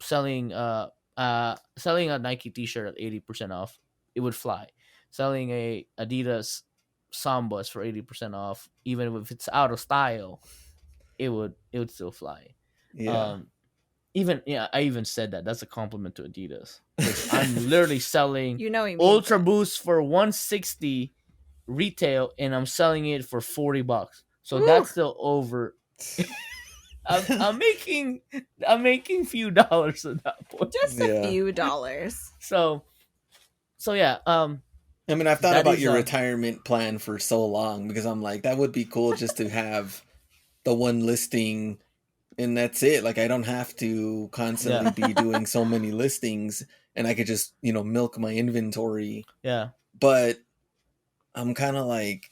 Selling a Nike T-shirt at 80% off, it would fly. Selling a Adidas Sambas for 80% off, even if it's out of style, it would still fly. Yeah. I even said that's a compliment to Adidas. I'm literally selling You know he means Ultra it. Boost for 160 retail, and I'm selling it for $40. So Woo. that's still over. I'm making few dollars at that point. Just Yeah. a few dollars. So yeah. I mean, I've thought That about is, your retirement plan for so long because I'm like, that would be cool just to have the one listing and that's it. Like, I don't have to constantly be doing so many listings, and I could just, milk my inventory. Yeah. But I'm kind of like,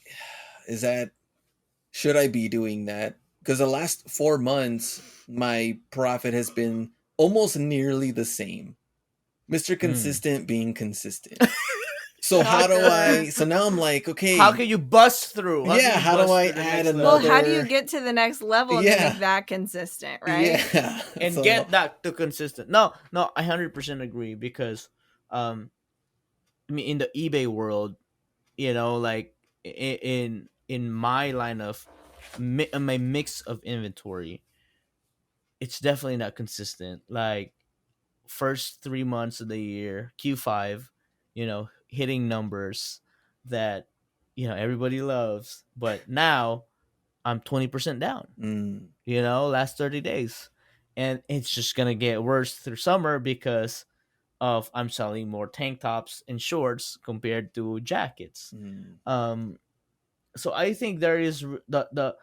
should I be doing that? Because the last 4 months, my profit has been almost nearly the same. Mr. Consistent being consistent. So how do I? So now I'm like, okay. How can you bust through? How do I add another? Well, how do you get to the next level to make that consistent, right? Yeah, and get that to consistent? No, I 100% agree because, I mean, in the eBay world, like in my line of my mix of inventory, it's definitely not consistent. Like, first 3 months of the year, Q5, hitting numbers that everybody loves, but now I'm 20% down. Last 30 days, and it's just gonna get worse through summer because of I'm selling more tank tops and shorts compared to jackets. So I think there is the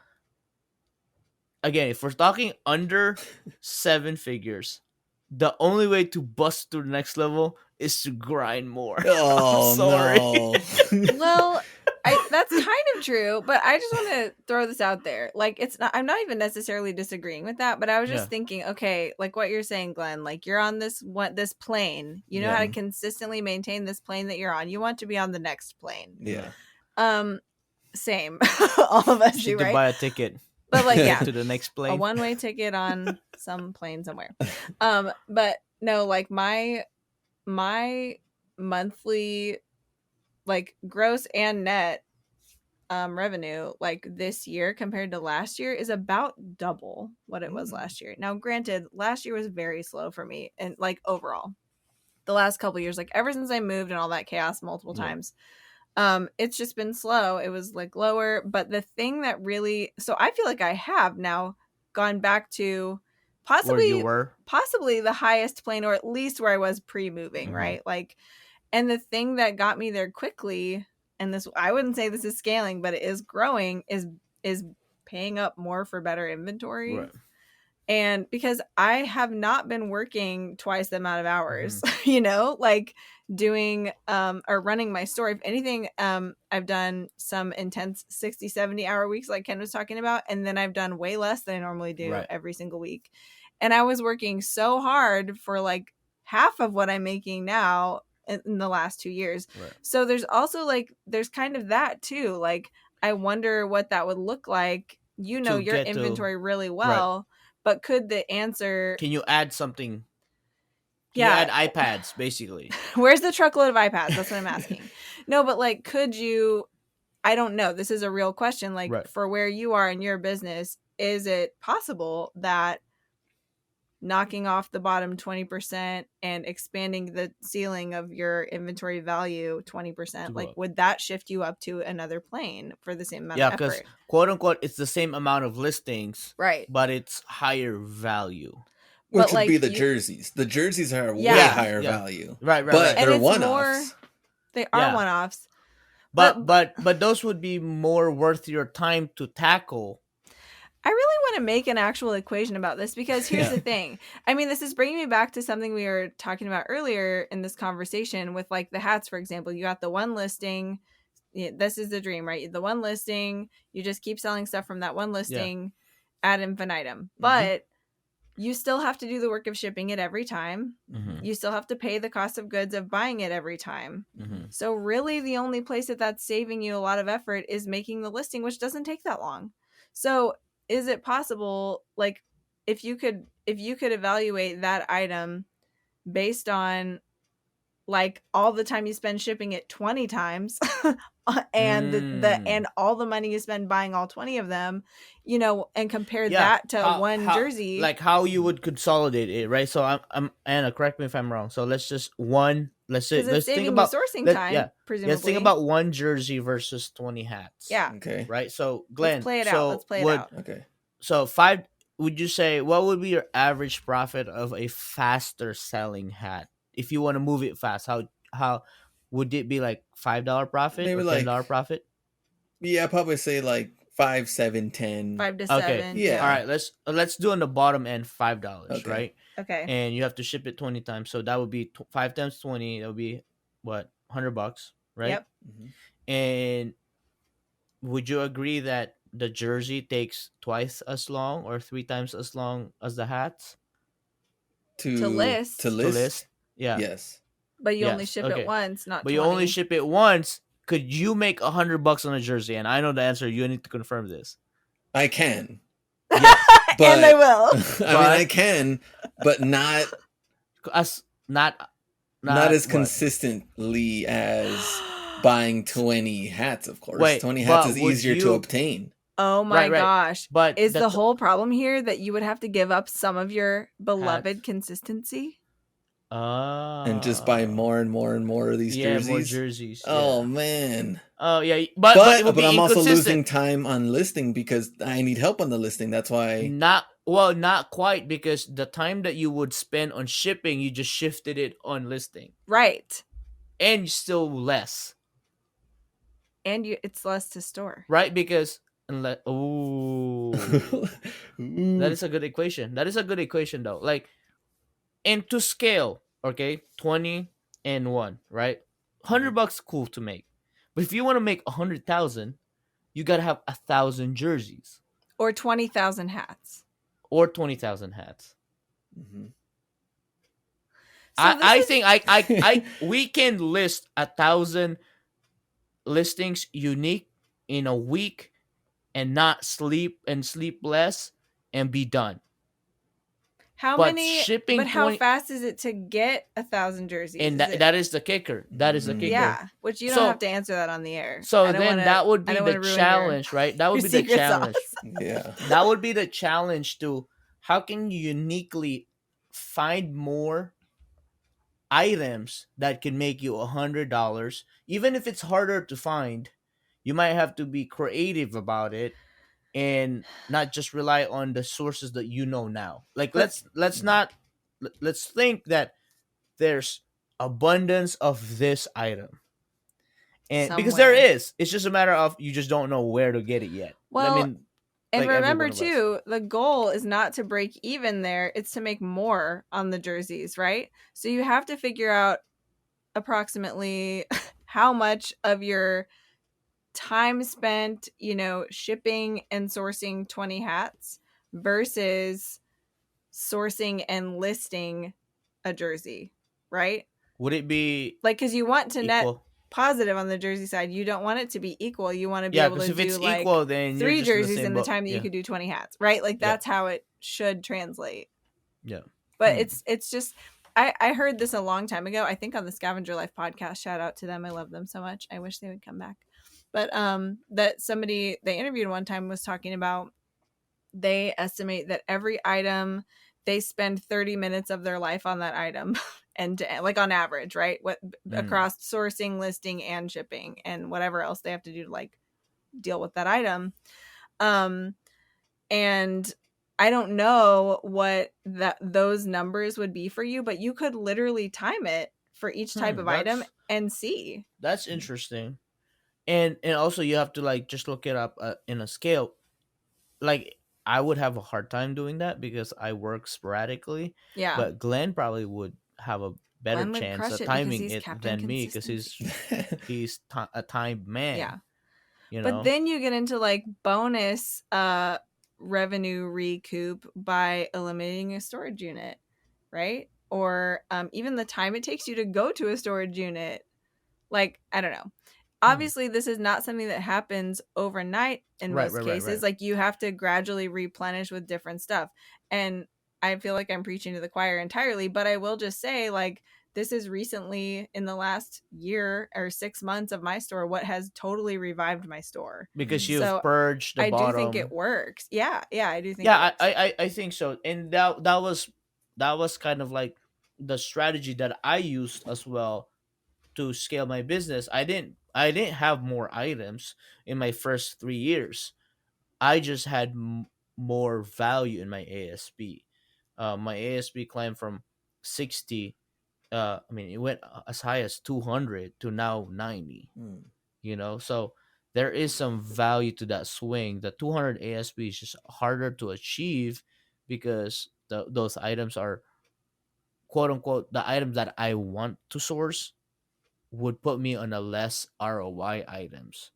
again, if we're talking under 7 figures, the only way to bust to the next level is to grind more. Oh I'm sorry. no. Well, that's kind of true, but I just want to throw this out there. Like, it's not, I'm not even necessarily disagreeing with that, but I was just Yeah. thinking, okay, like what you're saying, Glenn, like you're on this plane, you know how to Yeah. consistently maintain this plane that you're on. You want to be on the next plane. Yeah. Same. All of us Just do, need to right? buy a ticket But like, yeah, to the next a plane. one-way ticket on some plane somewhere. But no, like my monthly, like gross and net revenue, like this year compared to last year, is about double what it was last year. Now, granted, last year was very slow for me, and like overall, the last couple years, like ever since I moved and all that chaos multiple times, it's just been slow. It was like lower, but the thing that really, so I feel like I have now gone back to Where you possibly the highest plane, or at least where I was pre-moving, right? Like, and the thing that got me there quickly, and this, I wouldn't say this is scaling, but it is growing, is paying up more for better inventory. Right. And because I have not been working twice the amount of hours, you know, like doing or running my store. If anything, I've done some intense 60, 70 hour weeks like Ken was talking about. And then I've done way less than I normally do every single week. And I was working so hard for like half of what I'm making now in the last 2 years. Right. So there's also like, there's kind of that too. Like, I wonder what that would look like. You know your inventory really well. Right. But could the answer... Can you add something? You add iPads, basically. Where's the truckload of iPads? That's what I'm asking. No, but like, could you... I don't know. This is a real question. Like, for where you are in your business, is it possible that knocking off the bottom 20% and expanding the ceiling of your inventory value 20%, like, would that shift you up to another plane for the same amount of effort? Yeah, because quote unquote, it's the same amount of listings, right? But it's higher value. Which would be the jerseys. The jerseys are way higher value. Right. But they're one-offs. They are one-offs. But those would be more worth your time to tackle. I really want to make an actual equation about this, because here's the thing. I mean, this is bringing me back to something we were talking about earlier in this conversation with like the hats, for example. You got the one listing. This is the dream, right? The one listing, you just keep selling stuff from that one listing ad infinitum. But you still have to do the work of shipping it every time. You still have to pay the cost of goods of buying it every time. So really the only place that's saving you a lot of effort is making the listing, which doesn't take that long. So is it possible, like, if you could evaluate that item based on like all the time you spend shipping it 20 times and and all the money you spend buying all 20 of them, you know, and compare that to one jersey, like how you would consolidate it, right? So I'm Anna, correct me if I'm wrong. So let's think about sourcing time. Presumably, let's think about one jersey versus 20 hats. Yeah. Okay. Right. So Glenn, let's play it out. Okay. So would you say what would be your average profit of a faster selling hat? If you want to move it fast, how would it be? Like $5 profit, maybe or $10 profit? Yeah, I'd probably say like 5, 7, 10. 5 to 7. Okay. Yeah. All right. Let's do on the bottom end $5, okay. right? Okay. And you have to ship it 20 times, so that would be 5 times 20. That would be what, $100, right? Yep. And would you agree that the jersey takes twice as long or 3 times as long as the hats to list? Yeah. Yes. But you only ship it once, not 20. You only ship it once. Could you make $100 on a jersey? And I know the answer. You need to confirm this. I can. Yes. But, and I will. I mean, I can, but not as consistently as buying 20 hats, of course. Wait, 20 hats is easier to obtain. Oh my gosh. But is the whole problem here that you would have to give up some of your beloved consistency? And just buy more and more and more of these jerseys. More jerseys. Oh man. Oh yeah, but I'm also losing time on listing because I need help on the listing. That's why. Well, not quite, because the time that you would spend on shipping, you just shifted it on listing, Right. and still less, And it's less to store. right? Because unless that Ooh. is a good equation. That is a good equation though. Like, and to scale, okay, 20 and 1, right? $100 cool to make. But if you want to make 100,000, you got to have 1,000 jerseys Or 20,000 hats. or 20,000 hats. Mhm. So I this is think I we can list 1,000 listings unique in a week and not sleep less and be done. how But many, shipping but how 20, fast is it to get 1,000 jerseys? and Is it, that is the kicker. That is the Mm. kicker. yeah, which you don't have So to answer that on the air. so I don't then wanna- that would I be don't the wanna ruin challenge, right? That would your be the secret challenge. sauce. Yeah. That would be the challenge to how can you uniquely find more items that can make you $100. Even if it's harder to find, you might have to be creative about it and not just rely on the sources that you know now. Like, But- let's think that there's abundance of this item, and because there Somewhere. is, it's just a matter of you just don't know where to get it yet. Well, I mean, And like every remember one of us. too, the goal is not to break even there, it's to make more on the jerseys, right? So you have to figure out approximately how much of your time spent, shipping and sourcing 20 hats versus sourcing and listing a jersey, right? Would it be Like, because you want to net equal? positive on the jersey side. You don't want it to be equal. You want to be Yeah, able because to if do it's like equal, then you're 3 just in the jerseys same in the boat. time that Yeah. you could do 20 hats, right? Like Yeah. that's how it should translate. Yeah. But Hmm. it's just I heard this a long time ago. I think on the Scavenger Life podcast. Shout out to them. I love them so much. I wish they would come back. But that somebody they interviewed one time was talking about they estimate that every item they spend 30 minutes of their life on that item and like on average, right? What across sourcing, listing, and shipping and whatever else they have to do to like deal with that item. And I don't know what those numbers would be for you, but you could literally time it for each type of item and see. That's interesting. And also you have to like just look it up in a scale. Like, I would have a hard time doing that because I work sporadically. Yeah. But Glenn probably would have a better Glenn would chance crush at it because timing he's it Captain than me because he's a timed man. Yeah. You know. But then you get into like bonus revenue recoup by eliminating a storage unit, right? Or even the time it takes you to go to a storage unit. Like, I don't know. Obviously, this is not something that happens overnight in most cases. Right. Like, you have to gradually replenish with different stuff. And I feel like I'm preaching to the choir entirely, but I will just say, like, this is recently in the last year or 6 months of my store what has totally revived my store because you've purged the I bottom. do think it works. Yeah, I do think. Yeah, it works. I think so, and that was kind of like the strategy that I used as well to scale my business. I didn't have more items in my first 3 years. I just had more value in my ASP. My ASP climbed from 60. I mean, it went as high as 200 to now 90. You know, so there is some value to that swing. The 200 ASP is just harder to achieve because those items are quote unquote the items that I want to source would put me on a less ROI items.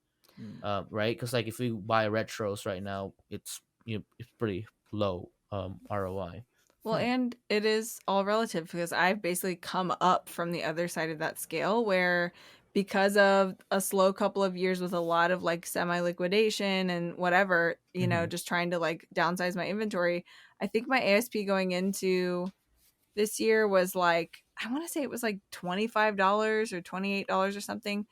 Right? Because like if we buy retros right now, it's it's pretty low ROI. Well, and it is all relative because I've basically come up from the other side of that scale where because of a slow couple of years with a lot of like semi liquidation and whatever, just trying to like downsize my inventory, I think my ASP going into this year was like, I want to say it was like $25 or $28 or something.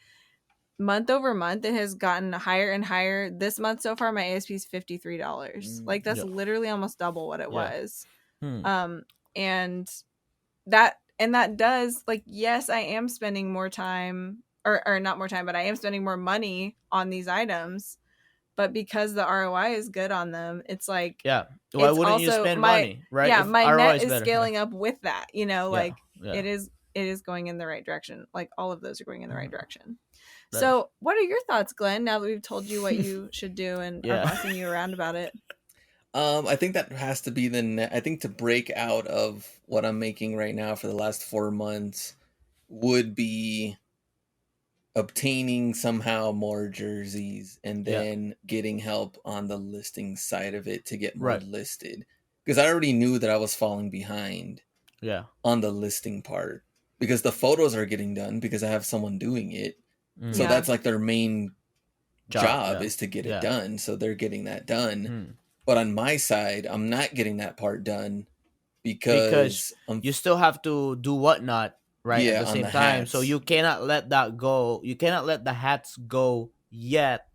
Month over month, it has gotten higher and higher. This month so far, my ASP is $53. Like that's literally almost double what it was. And that does like, yes, I am spending more time or not more time, but I am spending more money on these items. but because the ROI is good on them, it's like Yeah. Why it's wouldn't you also spend my money, right? yeah, If my ROI net is is better. scaling up with that, you know, Yeah. like Yeah. it is going in the right direction. Like all of those are going in the right direction. Nice. So what are your thoughts, Glenn, now that we've told you what you should do and are Yeah. bossing you around about it? I think that has to be I think to break out of what I'm making right now for the last 4 months would be obtaining somehow more jerseys and Yeah. then getting help on the listing side of it to get more Right. listed. Because I already knew that I was falling behind Yeah. on the listing part. Because the photos are getting done because I have someone doing it. So Yeah. that's like their main job Yeah. is to get it Yeah. done. So they're getting that done. Hmm. But on my side, I'm not getting that part done Because because you still have to do whatnot, right, at yeah, the on same the time. So hats. you cannot let that go. You cannot let the hats go yet.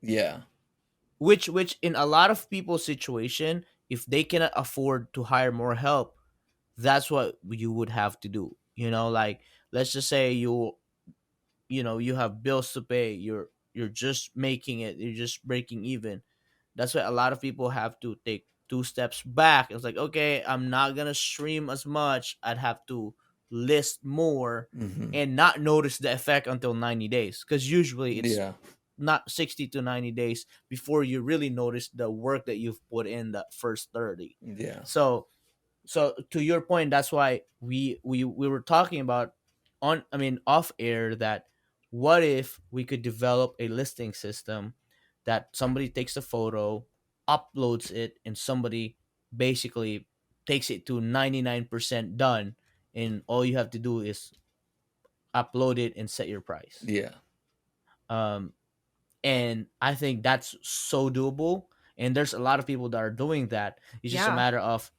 Yeah. Which in a lot of people's situation, if they cannot afford to hire more help, that's what you would have to do. You know, like let's just say you have bills to pay. You're just making it. You're just breaking even. That's why a lot of people have to take 2 steps back. It's like, okay, I'm not gonna stream as much. I'd have to list more Hmm. and not notice the effect until 90 days. Because usually it's Yeah. not 60 to 90 days before you really notice the work that you've put in the first 30. Yeah. So to your point, that's why we were talking about off air, that what if we could develop a listing system that somebody takes a photo, uploads it, and somebody basically takes it to 99% done, and all you have to do is upload it and set your price. Yeah. um and I think that's so doable, and there's a lot of people that are doing that. It's just a Yeah. matter of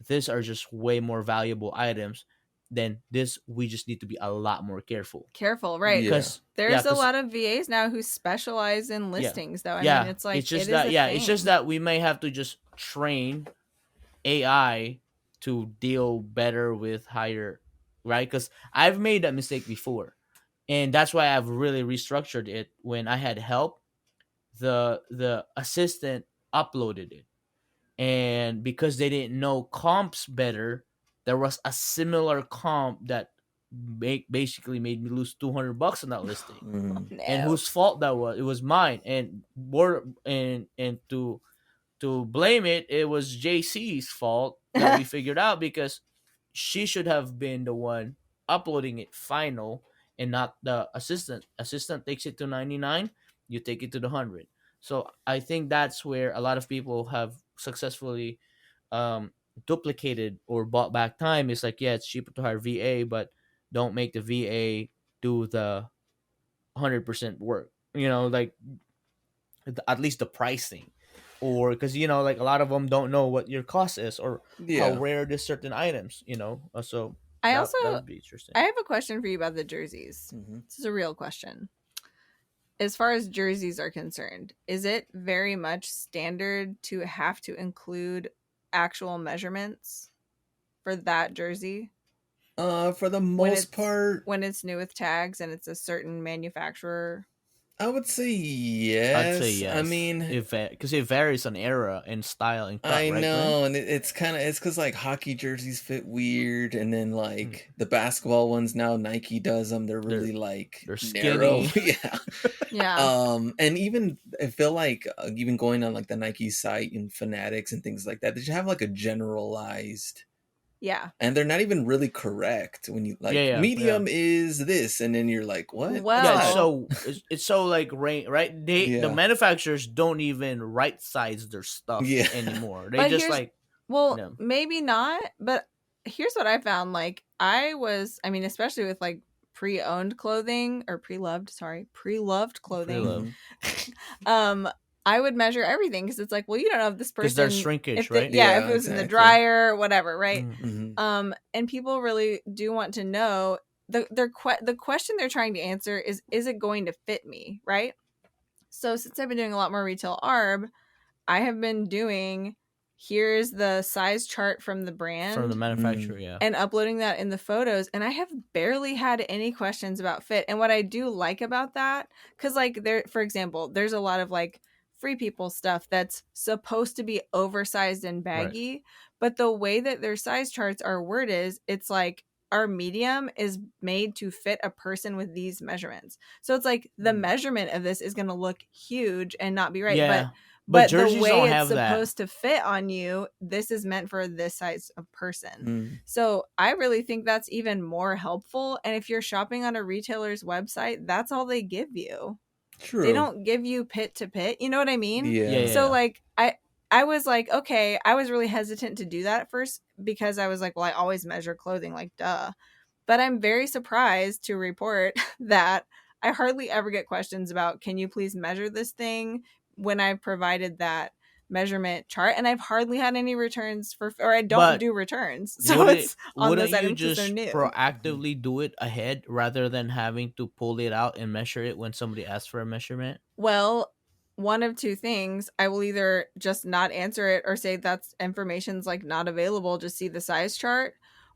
these are just way more valuable items than this. We just need to be a lot more careful, Careful, right? Yeah. because There's a lot of VAs now who specialize in listings, though. I mean, it's like it's just it that is a it's just thing. that we may have to just train AI to deal better with higher, right? Because I've made that mistake before, and that's why I've really restructured it. When I had help, the assistant uploaded it, and because they didn't know comps better, there was a similar comp that basically made me lose $200 on that listing. Mhm. And No. whose fault that was? It was mine. And more and to blame it, it was JC's fault that we figured out, because she should have been the one uploading it final, and not the assistant takes it to 99, you take it to the 100. So I think that's where a lot of people have successfully um duplicated or bought back time. It's like, yeah, it's cheaper to hire VA, but don't make the VA do the 100% work, like at least the pricing, or because like a lot of them don't know what your cost is or how Yeah. rare this certain items, so I that also would be interesting. I have a question for you about the jerseys. Mhm. This is a real question. As far as jerseys are concerned, is it very much standard to have to include actual measurements for that jersey For the when most it's part, when it's new with tags and it's a certain manufacturer? I would say I'd say yes. yes. I mean, because it varies on era and style and cut, I right, Glenn? know, and it's because like hockey jerseys fit weird, and then Hmm. like the basketball ones now Nike does them. They're really like they're narrow. skinny. Yeah. Yeah. And even I feel like even going on like the Nike site and Fanatics and things like that, they should have like a generalized, Yeah. and they're not even really correct when you like Yeah. medium is this, and then you're like, what? That's Well- Yeah, not- it's so like right. The Yeah. manufacturers don't even right size their stuff Yeah. anymore. They But just here's- like Well, No. maybe not, but here's what I found. Like, especially with like pre-owned clothing or pre-loved clothing. Pre-loved. I would measure everything because it's like, well, you don't know if this person, because there's shrinkage, if right? yeah, Yeah, if it was in the exactly. dryer, whatever, right? Mhm. Mhm. And people really do want to know the question they're trying to answer is it going to fit me, right? So since I've been doing a lot more retail arb, I have been doing here's the size chart from the brand From the manufacturer, yeah. and uploading that in the photos, and I have barely had any questions about fit. And what I do like about that, because like there, for example, there's a lot of like Free People stuff that's supposed to be oversized and baggy, but the way that their size charts are worded, it's like our medium is made to fit a person with these measurements. So it's like the measurement of this is going to look huge and not be right. Yeah. But the jerseys way don't it's have that. supposed to fit on you, this is meant for this size of person. Mm. So I really think that's even more helpful. And if you're shopping on a retailer's website, that's all they give you. True. They don't give you pit to pit. You know what I mean? Yeah. So like I was like, okay, I was really hesitant to do that at first because I was like, well, I always measure clothing, like duh. But I'm very surprised to report that I hardly ever get questions about, can you please measure this thing, when I've provided that measurement chart, and I've hardly had any returns or I don't But do returns. So it's on wouldn't those you items because just they're new. proactively do it ahead rather than having to pull it out and measure it when somebody asks for a measurement? Well, one of two things. I will either just not answer it or say that's information's like not available, just see the size chart.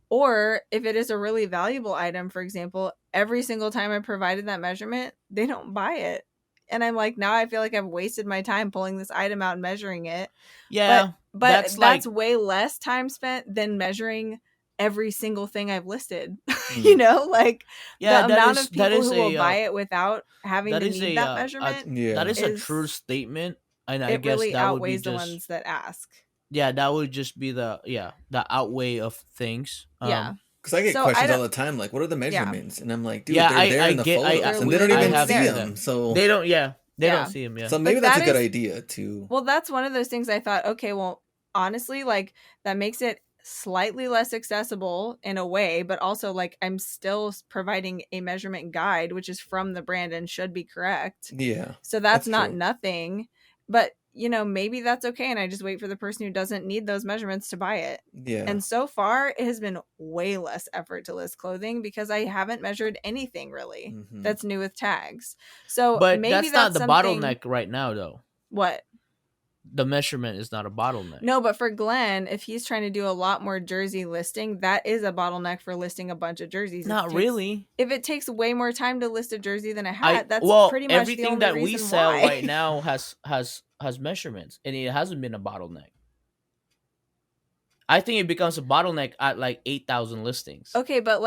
Or if it is a really valuable item, for example, every single time I provided that measurement, they don't buy it. And I'm like, now I feel like I've wasted my time pulling this item out and measuring it. Yeah. But that's way less time spent than measuring every single thing I've listed. You know, like the amount of people who will buy it without having to need that measurement. That is a true statement. And I it guess really that outweighs would be the ones that ask. Yeah, that would just be the outweigh of things. Yeah. Because I get questions all the time, like, what are the measurements? And I'm like, dude, they're there in the photos. And they don't even see them. So they don't, they don't see them, So maybe that's a good idea, too. Well, that's one of those things I thought, okay, well, honestly, like, that makes it slightly less accessible in a way, but also, like, I'm still providing a measurement guide, which is from the brand and should be correct. Yeah. So that's not true. Nothing. But you know, maybe that's okay. And I just wait for the person who doesn't need those measurements to buy it. Yeah. And so far, it has been way less effort to list clothing because I haven't measured anything really that's new with tags. So but maybe that's not the bottleneck right now, though. What? The measurement is not a bottleneck. No, but for Glenn, if he's trying to do a lot more jersey listing, that is a bottleneck for listing a bunch of jerseys. Not really. If it takes way more time to list a jersey than a hat, that's pretty much everything the that only we reason sell why. right now has measurements, and it hasn't been a bottleneck. I think it becomes a bottleneck at like 8,000 listings. Okay, but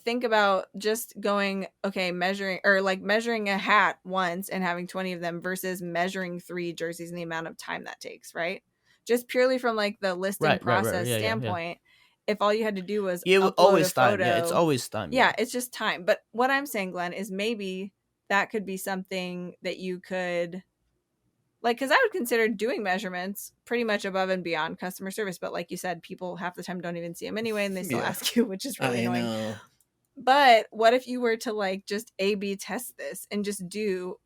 think about just going, measuring a hat once and having 20 of them versus measuring 3 jerseys and the amount of time that takes, right? Just purely from like the listing process standpoint. If all you had to do was upload always a photo, time. Yeah, it's always time. Yeah, it's just time. But what I'm saying, Glenn, is maybe that could be something that you could, like, because I would consider doing measurements pretty much above and beyond customer service. But like you said, people half the time don't even see them anyway, and they still ask you, which is really annoying. Know. But what if you were to like just A/B test this and just do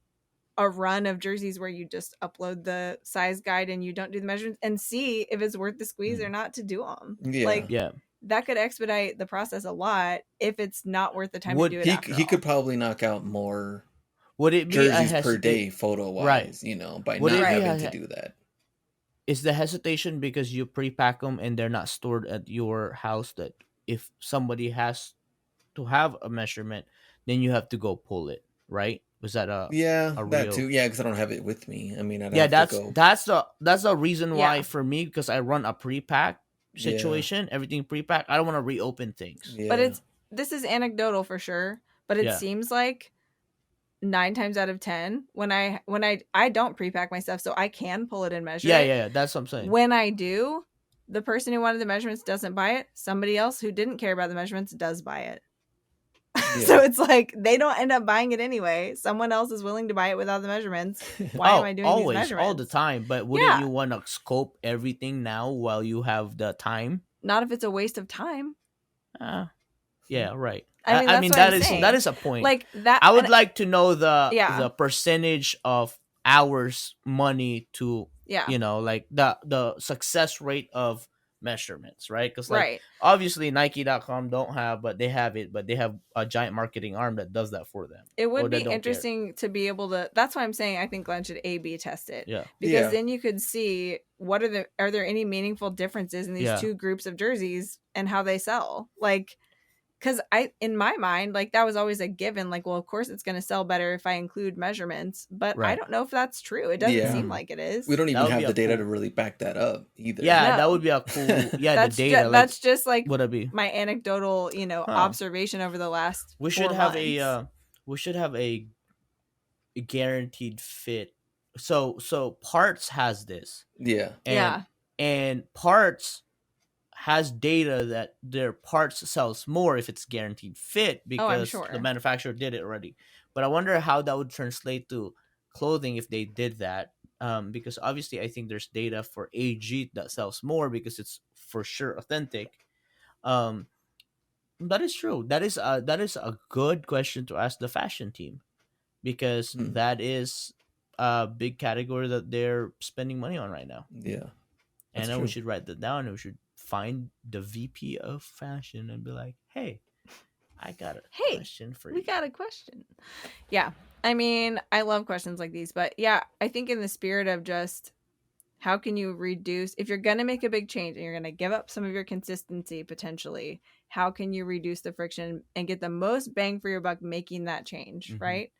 a run of jerseys where you just upload the size guide and you don't do the measurements and see if it's worth the squeeze or not to do them? Yeah. That could expedite the process a lot if it's not worth the time to do it. He could probably knock out more. Would it be jerseys per day photo wise, right? You know, by not having to do that. Is the hesitation because you pre-pack them and they're not stored at your house, that if somebody has to have a measurement, then you have to go pull it, right? Was that a that too? Yeah, because I don't have it with me. I mean, that's the reason why for me, because I run a pre-pack situation, everything pre-pack. I don't want to reopen things. Yeah. But this is anecdotal for sure, but it seems like 9 times out of 10 when I don't pre-pack my stuff, so I can pull it and measure it. Yeah, that's what I'm saying. When I do, the person who wanted the measurements doesn't buy it. Somebody else who didn't care about the measurements does buy it. Yeah. So it's like they don't end up buying it anyway. Someone else is willing to buy it without the measurements. Why am I doing these measurements? All the time. But wouldn't you want to scope everything now while you have the time? Not if it's a waste of time. Yeah, right. I mean that is a point. Like that, I would like to know the percentage of hours, money to you know, like the success rate of measurements, right? Because obviously Nike.com don't have, but they have it, but they have a giant marketing arm that does that for them. It would be interesting to be able to. That's why I'm saying I think Glenn should A/B test it. Yeah, because then you could see are there any meaningful differences in these two groups of jerseys and how they sell, like. because I, in my mind, like that was always a given. Like, well, of course it's going to sell better if I include measurements, but I Right. don't know if that's true. It doesn't Yeah. seem Mhm. like it is. We don't That even would be have the a data cool. to really back that up either. Yeah, that No. would be a cool. Yeah, the That's data. Like, that's just like would it be? my anecdotal, Huh. observation over the last We 4 should have months. a. We should have a guaranteed fit. So Parts has this, Yeah. and Yeah. and Parts has data that their parts sells more if it's guaranteed fit Oh, I'm because the sure. manufacturer did it already. But I wonder how that would translate to clothing if they did that. Because obviously I think there's data for AG that sells more because it's for sure authentic. Um, that is true. That is a good question to ask the fashion team because Hmm. that is a big category that they're spending money on right now. Yeah. And That's then we true. should write that down and we should find the VP of fashion and be like, hey, I got a Hey, question for We you. got a question. Yeah. I mean, I love questions like these, but yeah, I think in the spirit of just how can you reduce, if you're going to make a big change and you're going to give up some of your consistency potentially, how can you reduce the friction and get the most bang for your buck making that change, Mhm. right?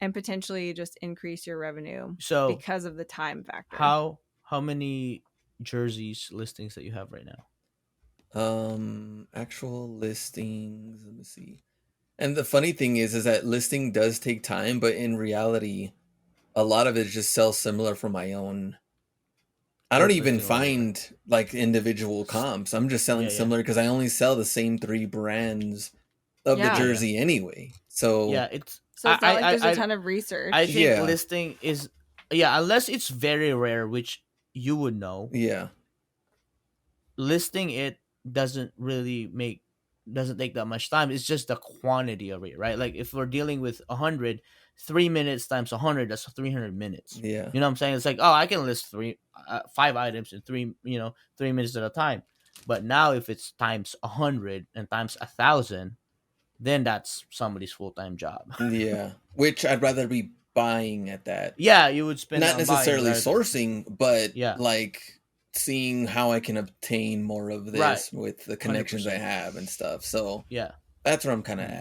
And potentially just increase your revenue So because of the time factor. how many jerseys listings that you have right now? Actual listings. Let me see. And the funny thing is that listing does take time, but in reality, a lot of it just sells similar from my own. I don't First even listing or whatever. find like individual comps. I'm just selling Yeah, yeah. similar because I only sell the same 3 brands of the Yeah. jersey anyway. So Yeah, it's So it's not like there's I a ton of research. I think Yeah. listing is unless it's very rare, which you would know. yeah, Listing it doesn't take that much time. It's just the quantity of it, right? Like if we're dealing with 100, 3 minutes times 100, that's 300 minutes. yeah, You know what I'm saying? It's like, oh, I can list 5 items in 3 minutes at a time. But now if it's times 100 and times 1,000, then that's somebody's full-time job. yeah. Which I'd rather be buying at that. Yeah, you would spend it Not on buying necessarily rather- sourcing, but Yeah. like seeing how I can obtain more of this Right. with the connections I 100%. have and stuff. So Yeah. that's where I'm kind of Mhm.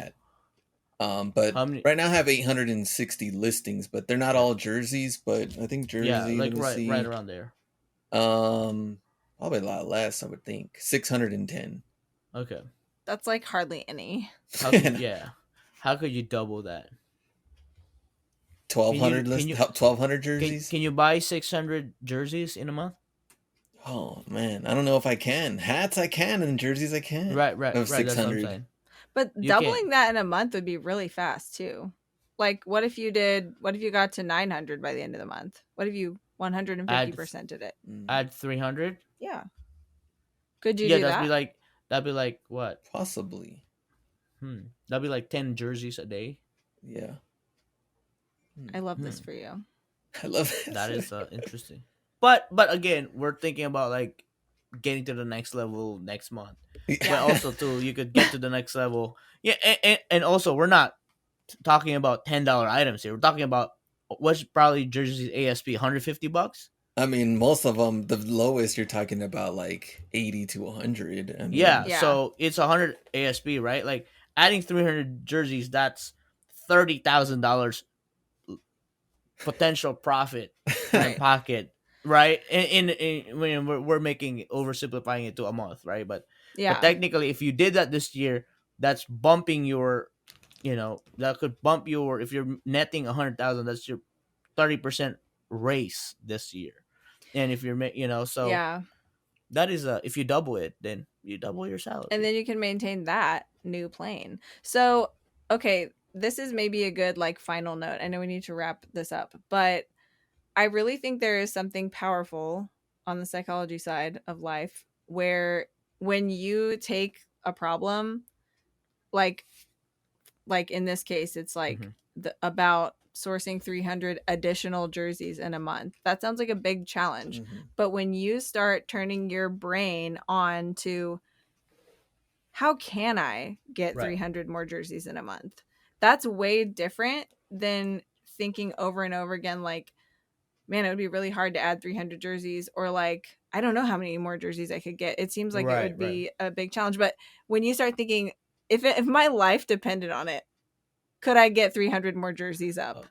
at. But How many? right now I have 860 listings, but they're not Yeah. all jerseys. But I think jersey. Yeah, like let me right see. around there. Probably a lot less. I would think 610. Okay. That's like hardly any. How could, yeah. How could you double that? 1,200 can you- 1,200 Can, jerseys. can you buy 600 jerseys in a month? Oh man, I don't know if I can. Hats I can, and jerseys I can. Right. Of That's what I'm 600. saying. But You doubling can't. that in a month would be really fast too. Like what if you got to 900 by the end of the month? What if you 150% did it? Add 300. Yeah. Could you Yeah, do that? that'd be like what? Possibly. That'd be like 10 jerseys a day. Yeah. I love this for you. I love it. That is interesting. But again, we're thinking about like getting to the next level next month. But also too, you could get to the next level. Yeah, and also we're not talking about $10 items here. We're talking about what's probably jerseys ASP $150. I mean, most of them, the lowest you're talking about like 80 to 100. I mean, Yeah. So it's 100 ASP, right? Like adding 300 jerseys, that's $30,000 potential profit in Right. pocket, right? In when we're making oversimplifying it to a month, right? But technically, if you did that this year, that's bumping your, that could bump your, if you're netting 100,000, that's your 30% raise this year. And if you're so Yeah. that is if you double it, then you double your salary. And then you can maintain that new plane. So, okay, this is maybe a good like final note. I know we need to wrap this up, but I really think there is something powerful on the psychology side of life where when you take a problem, like in this case, it's like about sourcing 300 additional jerseys in a month. That sounds like a big challenge. But when you start turning your brain on to how can I get 300 more jerseys in a month? That's way different than thinking over and over again, like, man, it would be really hard to add 300 jerseys, or like, I don't know how many more jerseys I could get. It seems like it would be a big challenge. But when you start thinking, if my life depended on it, could I get 300 more jerseys up?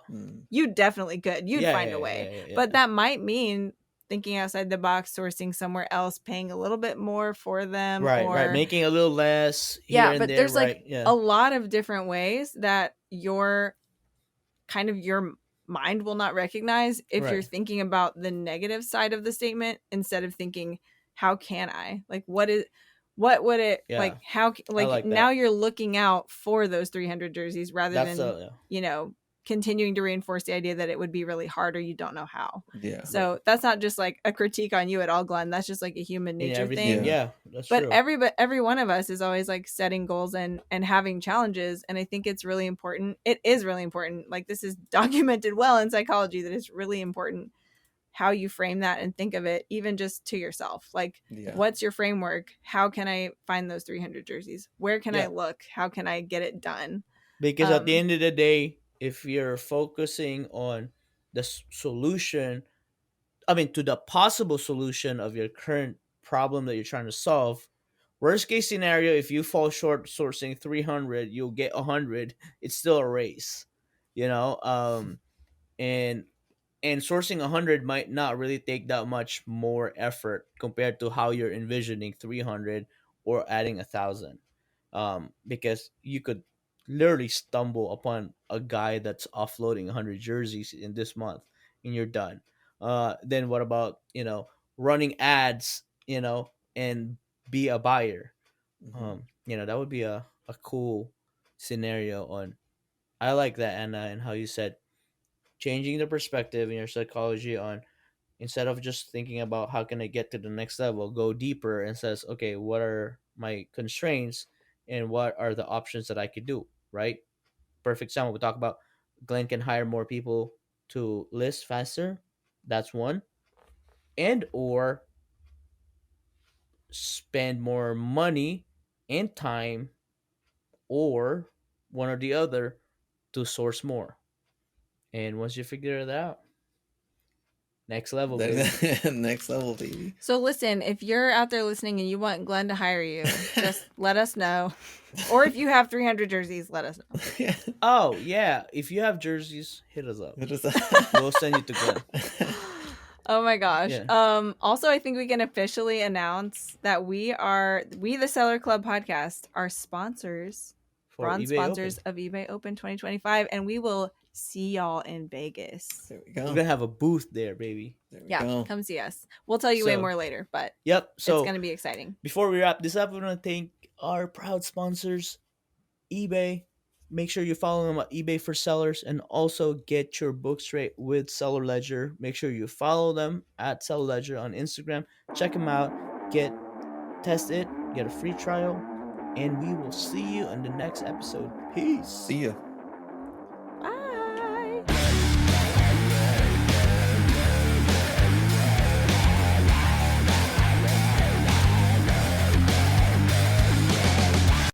You definitely could. You'd find a way. But that might mean thinking outside the box, sourcing somewhere else, paying a little bit more for them. Right. Making a little less here and but there, there's right? a lot of different ways that your mind will not recognize if you're thinking about the negative side of the statement instead of thinking, how can I? Like, what would it like? How like now you're looking out for those 300 jerseys rather than continuing to reinforce the idea that it would be really hard or you don't know how. Yeah. So that's not just like a critique on you at all, Glenn. That's just like a human nature thing. Yeah, that's but true. every one of us is always like setting goals and having challenges, and I think it's really important. It is really important. Like, this is documented well in psychology that it's really important how you frame that and think of it, even just to yourself. Like, what's your framework? How can I find those 300 jerseys? Where can I look? How can I get it done? Because at the end of the day, if you're focusing on the solution, to the possible solution of your current problem that you're trying to solve, worst case scenario, if you fall short sourcing 300, you'll get 100. It's still a race, and sourcing 100 might not really take that much more effort compared to how you're envisioning 300 or adding 1,000, because you could literally stumble upon a guy that's offloading 100 jerseys in this month and you're done. Then what about running ads, and be a buyer? That would be a cool scenario. I like that, Anna, and how you said changing the perspective in your psychology on, instead of just thinking about how can I get to the next level, go deeper and says, okay, what are my constraints and what are the options that I could do, right? Perfect example, we talk about Glenn can hire more people to list faster. That's one. And or spend more money and time, or one or the other, to source more. And once you figure it out, next level, baby. Next level, baby. So listen, if you're out there listening and you want Glenn to hire you, just let us know. Or if you have 300 jerseys, let us know. Oh, yeah. If you have jerseys, hit us up. We'll send you to Glenn. Oh my gosh. Yeah. Also, I think we can officially announce that we, the Seller Club podcast, are sponsors, bronze sponsors of eBay Open 2025, and we will see y'all in Vegas. There we go. We're gonna have a booth there, baby. Come see us. We'll tell you way more later, but so it's gonna be exciting. Before we wrap this up, we want to thank our proud sponsors, eBay. Make sure you follow them at eBay for Sellers, and also get your book straight with Seller Ledger. Make sure you follow them at Seller Ledger on Instagram. Check them out. Test it. Get a free trial. And we will see you in the next episode. Peace. See ya.